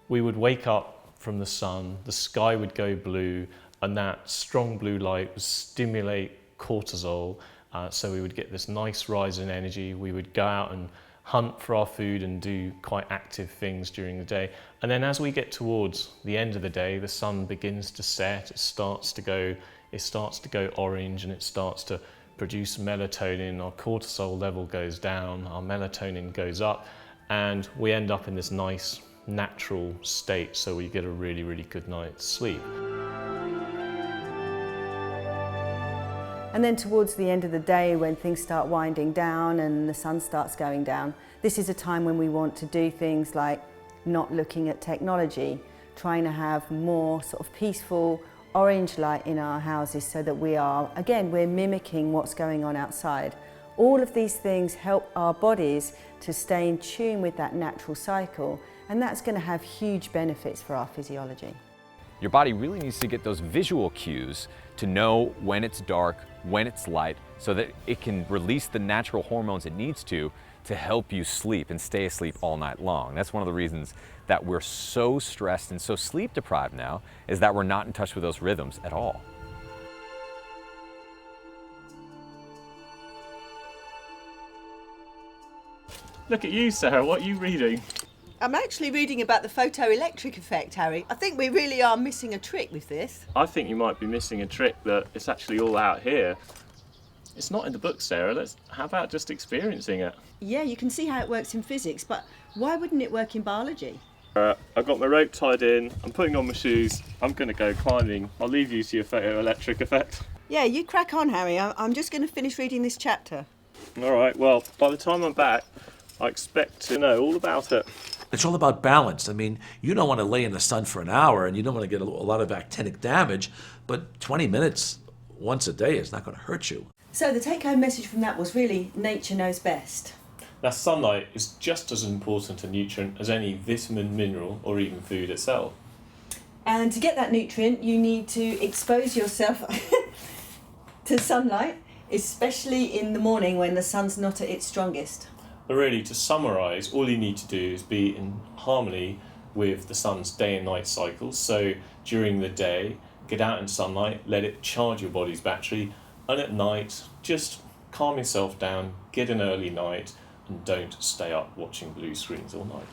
we would wake up from the sun, the sky would go blue, and that strong blue light would stimulate cortisol, so we would get this nice rise in energy. We would go out and hunt for our food and do quite active things during the day. And then as we get towards the end of the day, the sun begins to set, it starts to go orange, and it starts to produce melatonin. Our cortisol level goes down, our melatonin goes up, and we end up in this nice natural state, so we get a really, really good night's sleep. And then towards the end of the day, when things start winding down and the sun starts going down, this is a time when we want to do things like not looking at technology, trying to have more sort of peaceful orange light in our houses so that we're mimicking what's going on outside. All of these things help our bodies to stay in tune with that natural cycle, and that's going to have huge benefits for our physiology. Your body really needs to get those visual cues to know when it's dark, when it's light, so that it can release the natural hormones it needs to help you sleep and stay asleep all night long. That's one of the reasons that we're so stressed and so sleep deprived now, is that we're not in touch with those rhythms at all. Look at you, Sarah. What are you reading? I'm actually reading about the photoelectric effect, Harry. I think we really are missing a trick with this. I think you might be missing a trick, that it's actually all out here. It's not in the book, Sarah. How about just experiencing it? Yeah, you can see how it works in physics, but why wouldn't it work in biology? I've got my rope tied in, I'm putting on my shoes, I'm going to go climbing. I'll leave you to your photoelectric effect. Yeah, you crack on, Harry. I'm just going to finish reading this chapter. All right, well, by the time I'm back, I expect to know all about it. It's all about balance. I mean, you don't want to lay in the sun for an hour and you don't want to get a lot of actinic damage, but 20 minutes once a day is not going to hurt you. So the take-home message from that was really nature knows best. Now, sunlight is just as important a nutrient as any vitamin, mineral, or even food itself. And to get that nutrient, you need to expose yourself to sunlight, especially in the morning when the sun's not at its strongest. But really, to summarise, all you need to do is be in harmony with the sun's day and night cycles. So during the day, get out in sunlight, let it charge your body's battery, and at night, just calm yourself down, get an early night, and don't stay up watching blue screens all night.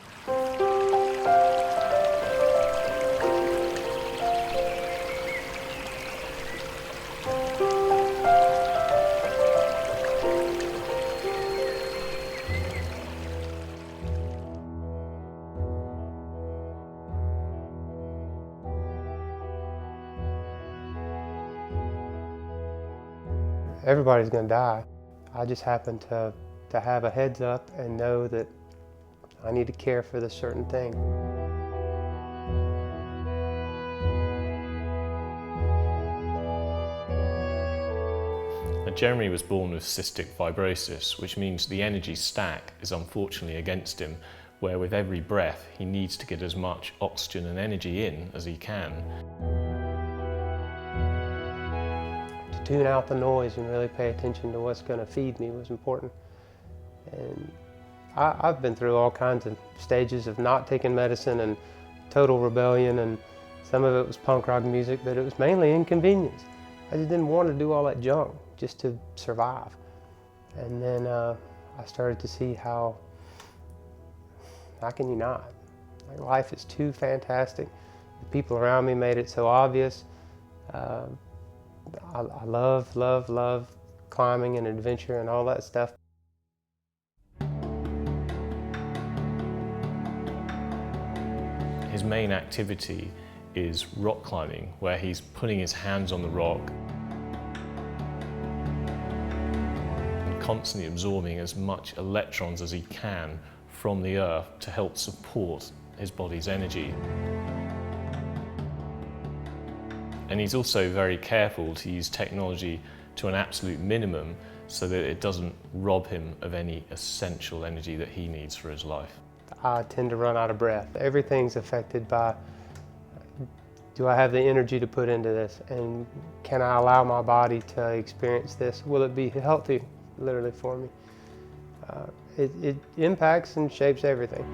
Everybody's going to die. I just happen to have a heads up and know that I need to care for this certain thing. Now, Jeremy was born with cystic fibrosis, which means the energy stack is unfortunately against him, where with every breath he needs to get as much oxygen and energy in as he can. To tune out the noise and really pay attention to what's going to feed me was important. And I've been through all kinds of stages of not taking medicine and total rebellion, and some of it was punk rock music, but it was mainly inconvenience. I just didn't want to do all that junk just to survive. And then I started to see how can you not? Like, life is too fantastic. The people around me made it so obvious. I love climbing and adventure and all that stuff. His main activity is rock climbing, where he's putting his hands on the rock and constantly absorbing as much electrons as he can from the earth to help support his body's energy. And he's also very careful to use technology to an absolute minimum so that it doesn't rob him of any essential energy that he needs for his life. I tend to run out of breath. Everything's affected by, do I have the energy to put into this? And can I allow my body to experience this? Will it be healthy, literally, for me? It impacts and shapes everything.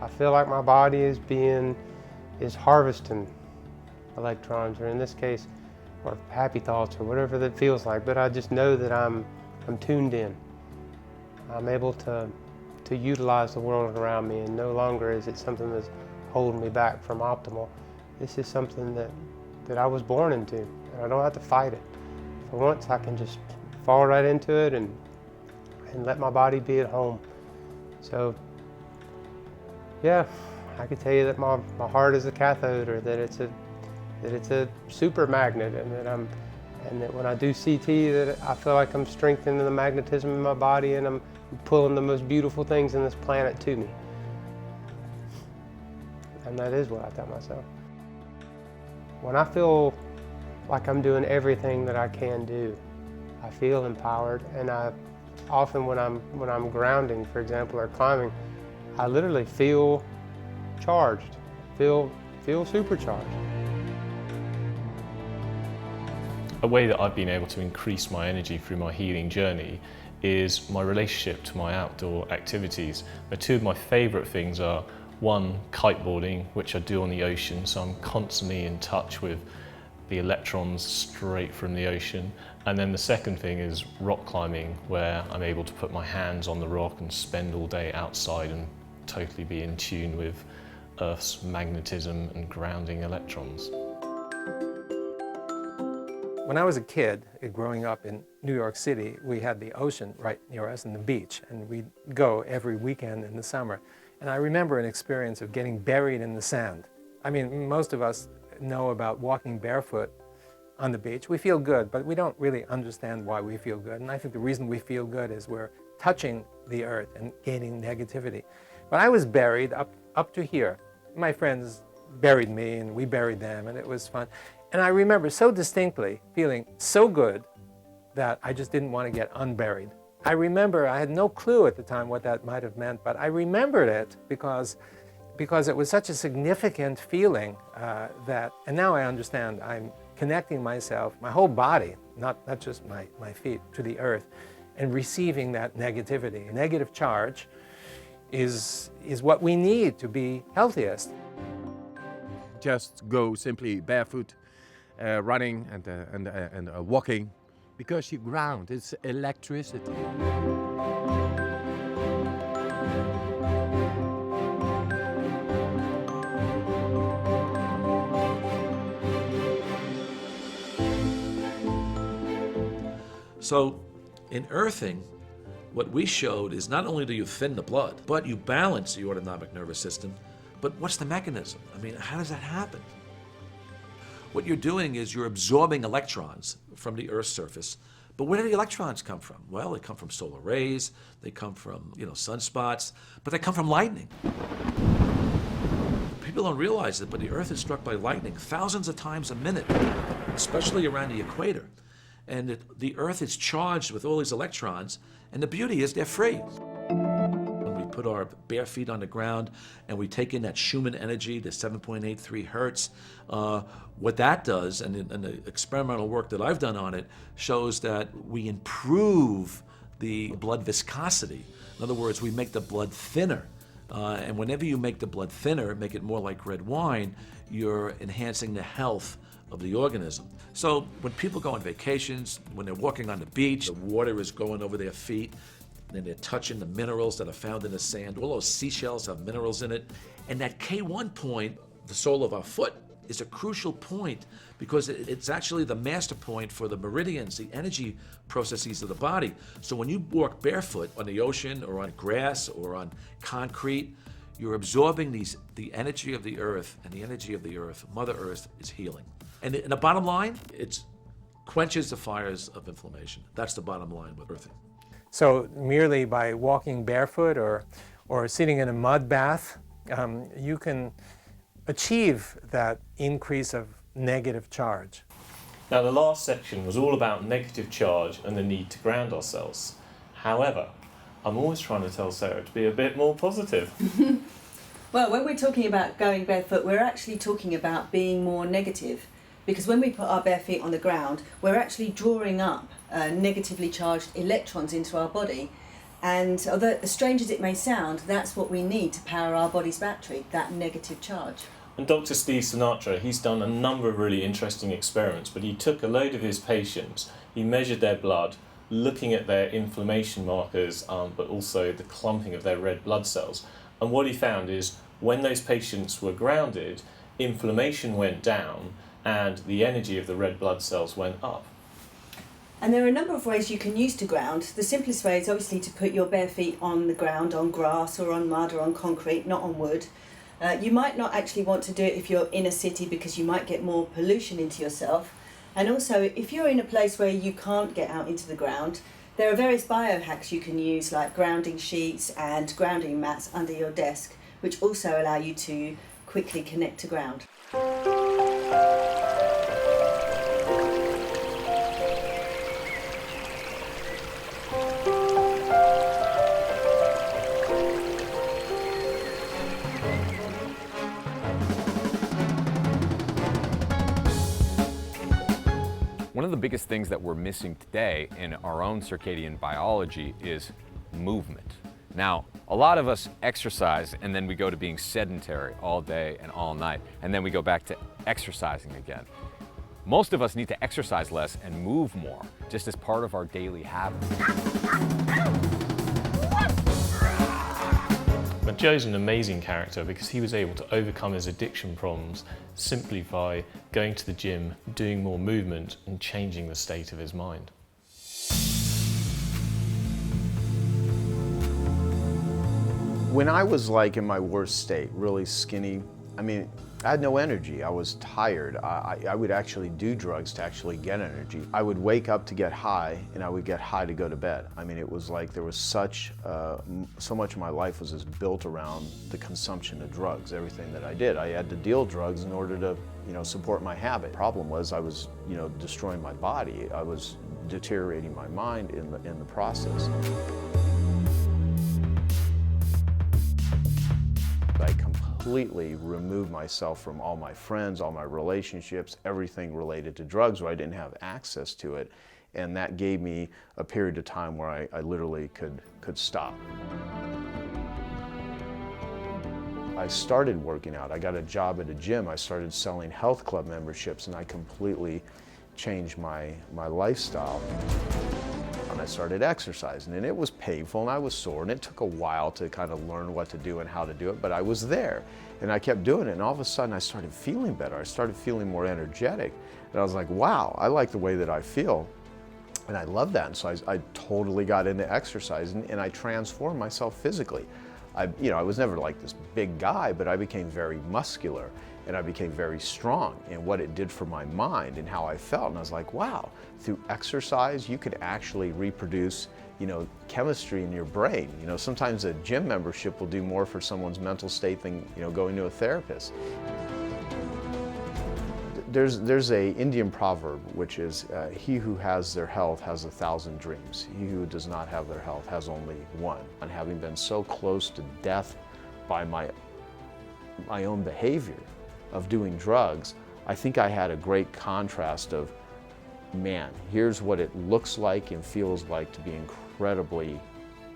I feel like my body is harvesting electrons, or in this case, or happy thoughts, or whatever that feels like. But I just know that I'm tuned in, I'm able to utilize the world around me, and no longer is it something that's holding me back from optimal. This is something that I was born into, and I don't have to fight it. For once, I can just fall right into it and let my body be at home. So, yeah, I could tell you that my heart is a cathode, or that it's a super magnet, and that when I do CT, that I feel like I'm strengthening the magnetism in my body, and I'm pulling the most beautiful things in this planet to me. And that is what I tell myself. When I feel like I'm doing everything that I can do, I feel empowered, and I often when I'm grounding, for example, or climbing, I literally feel charged, feel supercharged. A way that I've been able to increase my energy through my healing journey is my relationship to my outdoor activities. The two of my favourite things are, one, kiteboarding, which I do on the ocean, so I'm constantly in touch with the electrons straight from the ocean. And then the second thing is rock climbing, where I'm able to put my hands on the rock and spend all day outside and totally be in tune with Earth's magnetism and grounding electrons. When I was a kid, growing up in New York City, we had the ocean right near us and the beach, and we'd go every weekend in the summer. And I remember an experience of getting buried in the sand. I mean, most of us know about walking barefoot on the beach. We feel good, but we don't really understand why we feel good. And I think the reason we feel good is we're touching the earth and gaining negativity. But I was buried up to here. My friends buried me, and we buried them, and it was fun. And I remember so distinctly feeling so good that I just didn't want to get unburied. I remember, I had no clue at the time what that might have meant, but I remembered it because it was such a significant feeling and now I understand, I'm connecting myself, my whole body, not just my feet, to the earth, and receiving that negativity. Negative charge is what we need to be healthiest. Just go simply barefoot, running and walking, because you ground, it's electricity. So in earthing, what we showed is not only do you thin the blood, but you balance the autonomic nervous system. But what's the mechanism? I mean, how does that happen? What you're doing is you're absorbing electrons from the Earth's surface. But where do the electrons come from? Well, they come from solar rays, they come from, sunspots, but they come from lightning. People don't realize it, but the Earth is struck by lightning thousands of times a minute, especially around the equator. And the Earth is charged with all these electrons, and the beauty is they're free. When we put our bare feet on the ground and we take in that Schumann energy, the 7.83 hertz, what that does, and the experimental work that I've done on it, shows that we improve the blood viscosity. In other words, we make the blood thinner. And whenever you make the blood thinner, make it more like red wine, you're enhancing the health of the organism. So when people go on vacations, when they're walking on the beach, the water is going over their feet, and they're touching the minerals that are found in the sand. All those seashells have minerals in it. And that K1 point, the sole of our foot, is a crucial point because it's actually the master point for the meridians, the energy processes of the body. So when you walk barefoot on the ocean or on grass or on concrete, you're absorbing the energy of the earth, and the energy of the earth, Mother Earth, is healing. And the bottom line, it quenches the fires of inflammation. That's the bottom line with earthing. So merely by walking barefoot or sitting in a mud bath, you can achieve that increase of negative charge. Now, the last section was all about negative charge and the need to ground ourselves. However, I'm always trying to tell Sarah to be a bit more positive. Well, when we're talking about going barefoot, we're actually talking about being more negative, because when we put our bare feet on the ground, we're actually drawing up negatively charged electrons into our body. And although as strange as it may sound, that's what we need to power our body's battery, that negative charge. And Dr. Steve Sinatra, he's done a number of really interesting experiments, but he took a load of his patients, he measured their blood, looking at their inflammation markers, but also the clumping of their red blood cells. And what he found is when those patients were grounded, inflammation went down and the energy of the red blood cells went up. And there are a number of ways you can use to ground. The simplest way is obviously to put your bare feet on the ground, on grass or on mud or on concrete, not on wood. You might not actually want to do it if you're in a city because you might get more pollution into yourself. And also, if you're in a place where you can't get out into the ground, there are various biohacks you can use, like grounding sheets and grounding mats under your desk, which also allow you to quickly connect to ground. One of the biggest things that we're missing today in our own circadian biology is movement. Now, a lot of us exercise and then we go to being sedentary all day and all night, and then we go back to exercising again. Most of us need to exercise less and move more, just as part of our daily habits. But Joe's an amazing character because he was able to overcome his addiction problems simply by going to the gym, doing more movement and changing the state of his mind. When I was like in my worst state, really skinny, I mean, I had no energy. I was tired. I would actually do drugs to actually get energy. I would wake up to get high, and I would get high to go to bed. I mean, it was like there was so much of my life was just built around the consumption of drugs. Everything that I did, I had to deal drugs in order to, support my habit. Problem was I was, destroying my body. I was deteriorating my mind in the process. I completely removed myself from all my friends, all my relationships, everything related to drugs where I didn't have access to it. And that gave me a period of time where I literally could stop. I started working out. I got a job at a gym. I started selling health club memberships, and I completely changed my lifestyle. And I started exercising, and it was painful and I was sore, and it took a while to kind of learn what to do and how to do it, but I was there and I kept doing it, and all of a sudden I started feeling better. I started feeling more energetic, and I was like, wow, I like the way that I feel, and I love that. And so I totally got into exercising, and I transformed myself physically. I was never like this big guy, but I became very muscular, and I became very strong, and what it did for my mind and how I felt. And I was like, wow, through exercise, you could actually reproduce, chemistry in your brain. Sometimes a gym membership will do more for someone's mental state than, going to a therapist. There's a Indian proverb, which is, he who has their health has 1,000 dreams. He who does not have their health has only one. And having been so close to death by my own behavior of doing drugs, I think I had a great contrast of, man, here's what it looks like and feels like to be incredibly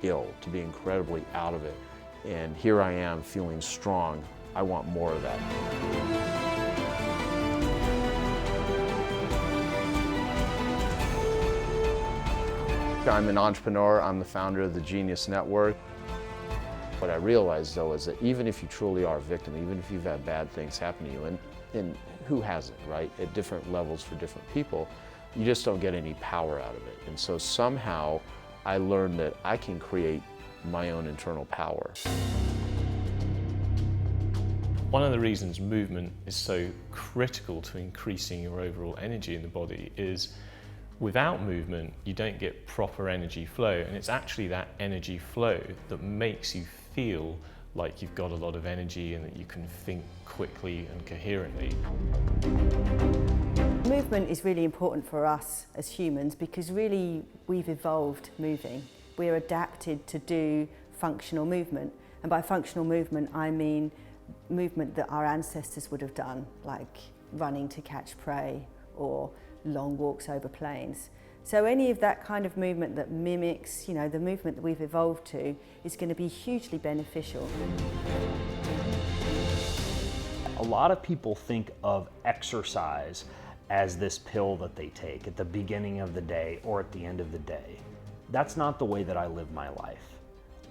ill, to be incredibly out of it. And here I am feeling strong. I want more of that. I'm an entrepreneur. I'm the founder of the Genius Network. What I realized, though, is that even if you truly are a victim, even if you've had bad things happen to you, and who hasn't, right, at different levels for different people, you just don't get any power out of it. And so somehow I learned that I can create my own internal power. One of the reasons movement is so critical to increasing your overall energy in the body is without movement, you don't get proper energy flow, and it's actually that energy flow that makes you feel like you've got a lot of energy and that you can think quickly and coherently. Movement is really important for us as humans because really we've evolved moving. We're adapted to do functional movement, and by functional movement I mean movement that our ancestors would have done, like running to catch prey or long walks over plains. So any of that kind of movement that mimics, the movement that we've evolved to is going to be hugely beneficial. A lot of people think of exercise as this pill that they take at the beginning of the day or at the end of the day. That's not the way that I live my life.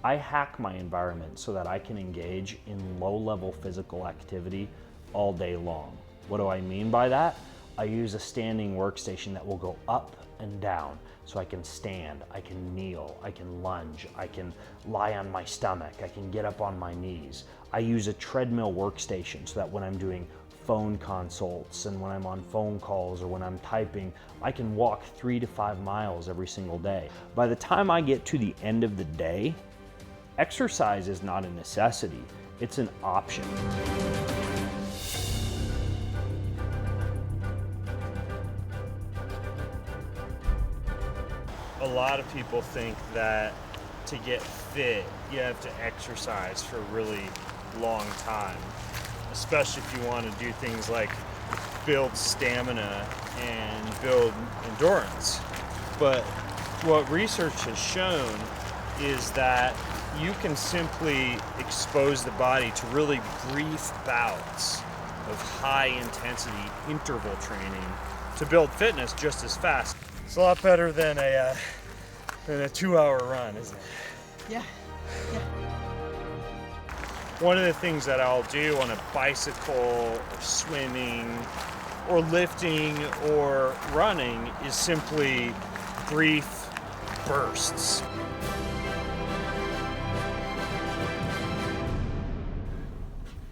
I hack my environment so that I can engage in low-level physical activity all day long. What do I mean by that? I use a standing workstation that will go up and down, so I can stand, I can kneel, I can lunge, I can lie on my stomach, I can get up on my knees. I use a treadmill workstation so that when I'm doing phone consults and when I'm on phone calls or when I'm typing, I can walk 3 to 5 miles every single day. By the time I get to the end of the day, exercise is not a necessity, it's an option. A lot of people think that to get fit, you have to exercise for a really long time, especially if you want to do things like build stamina and build endurance. But what research has shown is that you can simply expose the body to really brief bouts of high intensity interval training to build fitness just as fast. It's a lot better than a 2-hour run, isn't it? Yeah. One of the things that I'll do on a bicycle or swimming or lifting or running is simply brief bursts.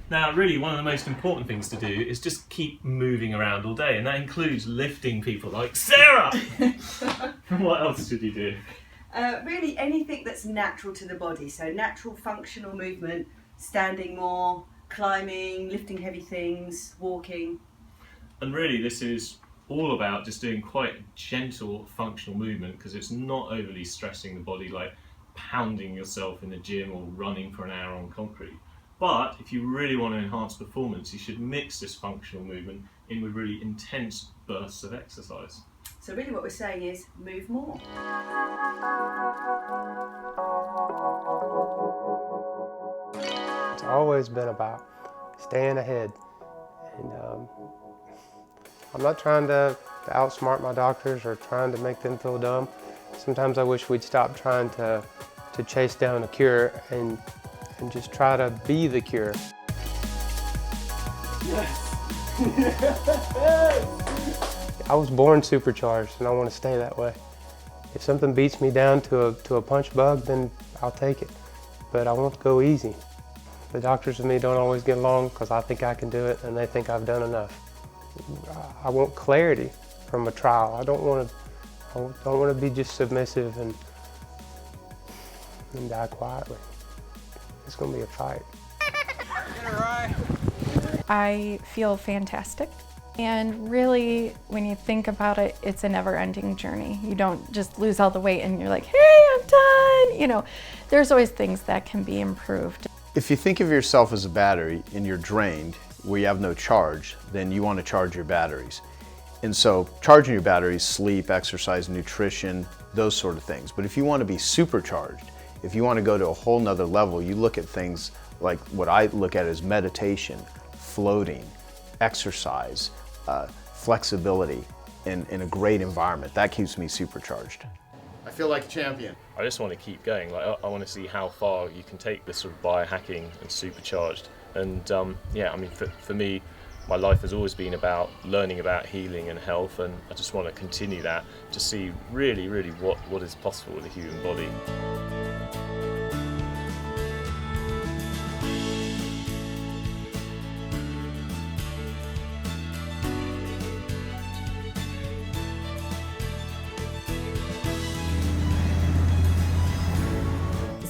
Now, really, one of the most important things to do is just keep moving around all day, and that includes lifting people like Sarah! What else should you do? Really anything that's natural to the body, so natural functional movement, standing more, climbing, lifting heavy things, walking. And really, this is all about just doing quite gentle functional movement, because it's not overly stressing the body like pounding yourself in the gym or running for an hour on concrete. But if you really want to enhance performance, you should mix this functional movement in with really intense bursts of exercise. So really what we're saying is move more. It's always been about staying ahead. And I'm not trying to outsmart my doctors or trying to make them feel dumb. Sometimes I wish we'd stop trying to chase down a cure and just try to be the cure. Yes! I was born supercharged and I want to stay that way. If something beats me down to a punch bug, then I'll take it. But I won't go easy. The doctors and me don't always get along because I think I can do it and they think I've done enough. I want clarity from a trial. I don't want to be just submissive and die quietly. It's going to be a fight. I feel fantastic. And really, when you think about it, it's a never-ending journey. You don't just lose all the weight and you're like, hey, I'm done. You know, there's always things that can be improved. If you think of yourself as a battery and you're drained, where you have no charge, then you want to charge your batteries. And so charging your batteries, sleep, exercise, nutrition, those sort of things. But if you want to be supercharged, if you want to go to a whole nother level, you look at things like what I look at as meditation, floating, exercise, flexibility in a great environment. That keeps me supercharged. I feel like a champion. I just want to keep going. Like, I want to see how far you can take this sort of biohacking and supercharged. And yeah, I mean, for me, my life has always been about learning about healing and health, and I just want to continue that to see really, really what is possible with the human body.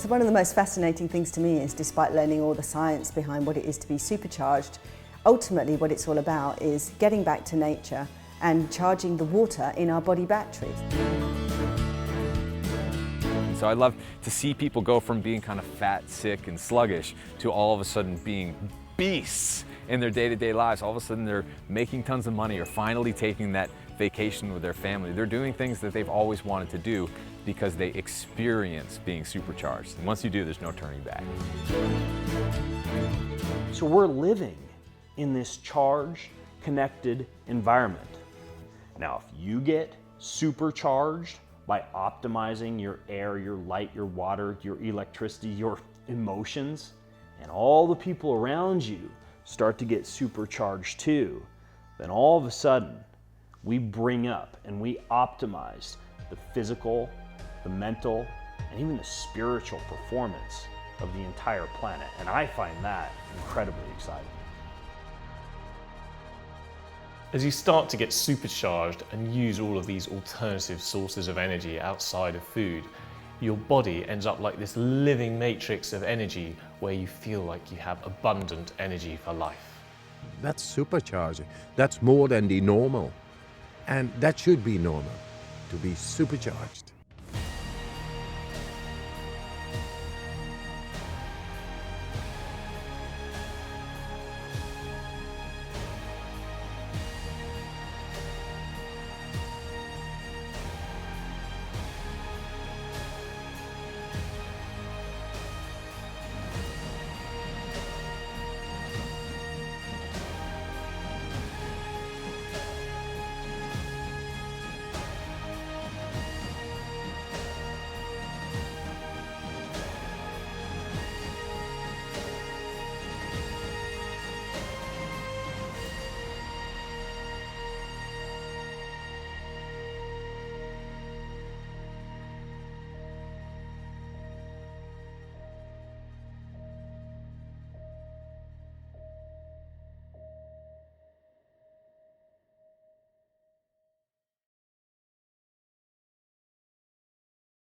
One of the most fascinating things to me is, despite learning all the science behind what it is to be supercharged, ultimately what it's all about is getting back to nature and charging the water in our body batteries. And so I love to see people go from being kind of fat, sick, and sluggish to all of a sudden being beasts in their day-to-day lives. All of a sudden they're making tons of money or finally taking that vacation with their family. They're doing things that they've always wanted to do because they experience being supercharged. And once you do, there's no turning back. So we're living in this charged, connected environment. Now, if you get supercharged by optimizing your air, your light, your water, your electricity, your emotions, and all the people around you start to get supercharged too, then all of a sudden we bring up and we optimize the physical, the mental, and even the spiritual performance of the entire planet. And I find that incredibly exciting. As you start to get supercharged and use all of these alternative sources of energy outside of food, your body ends up like this living matrix of energy where you feel like you have abundant energy for life. That's supercharging. That's more than the normal. And that should be normal, to be supercharged.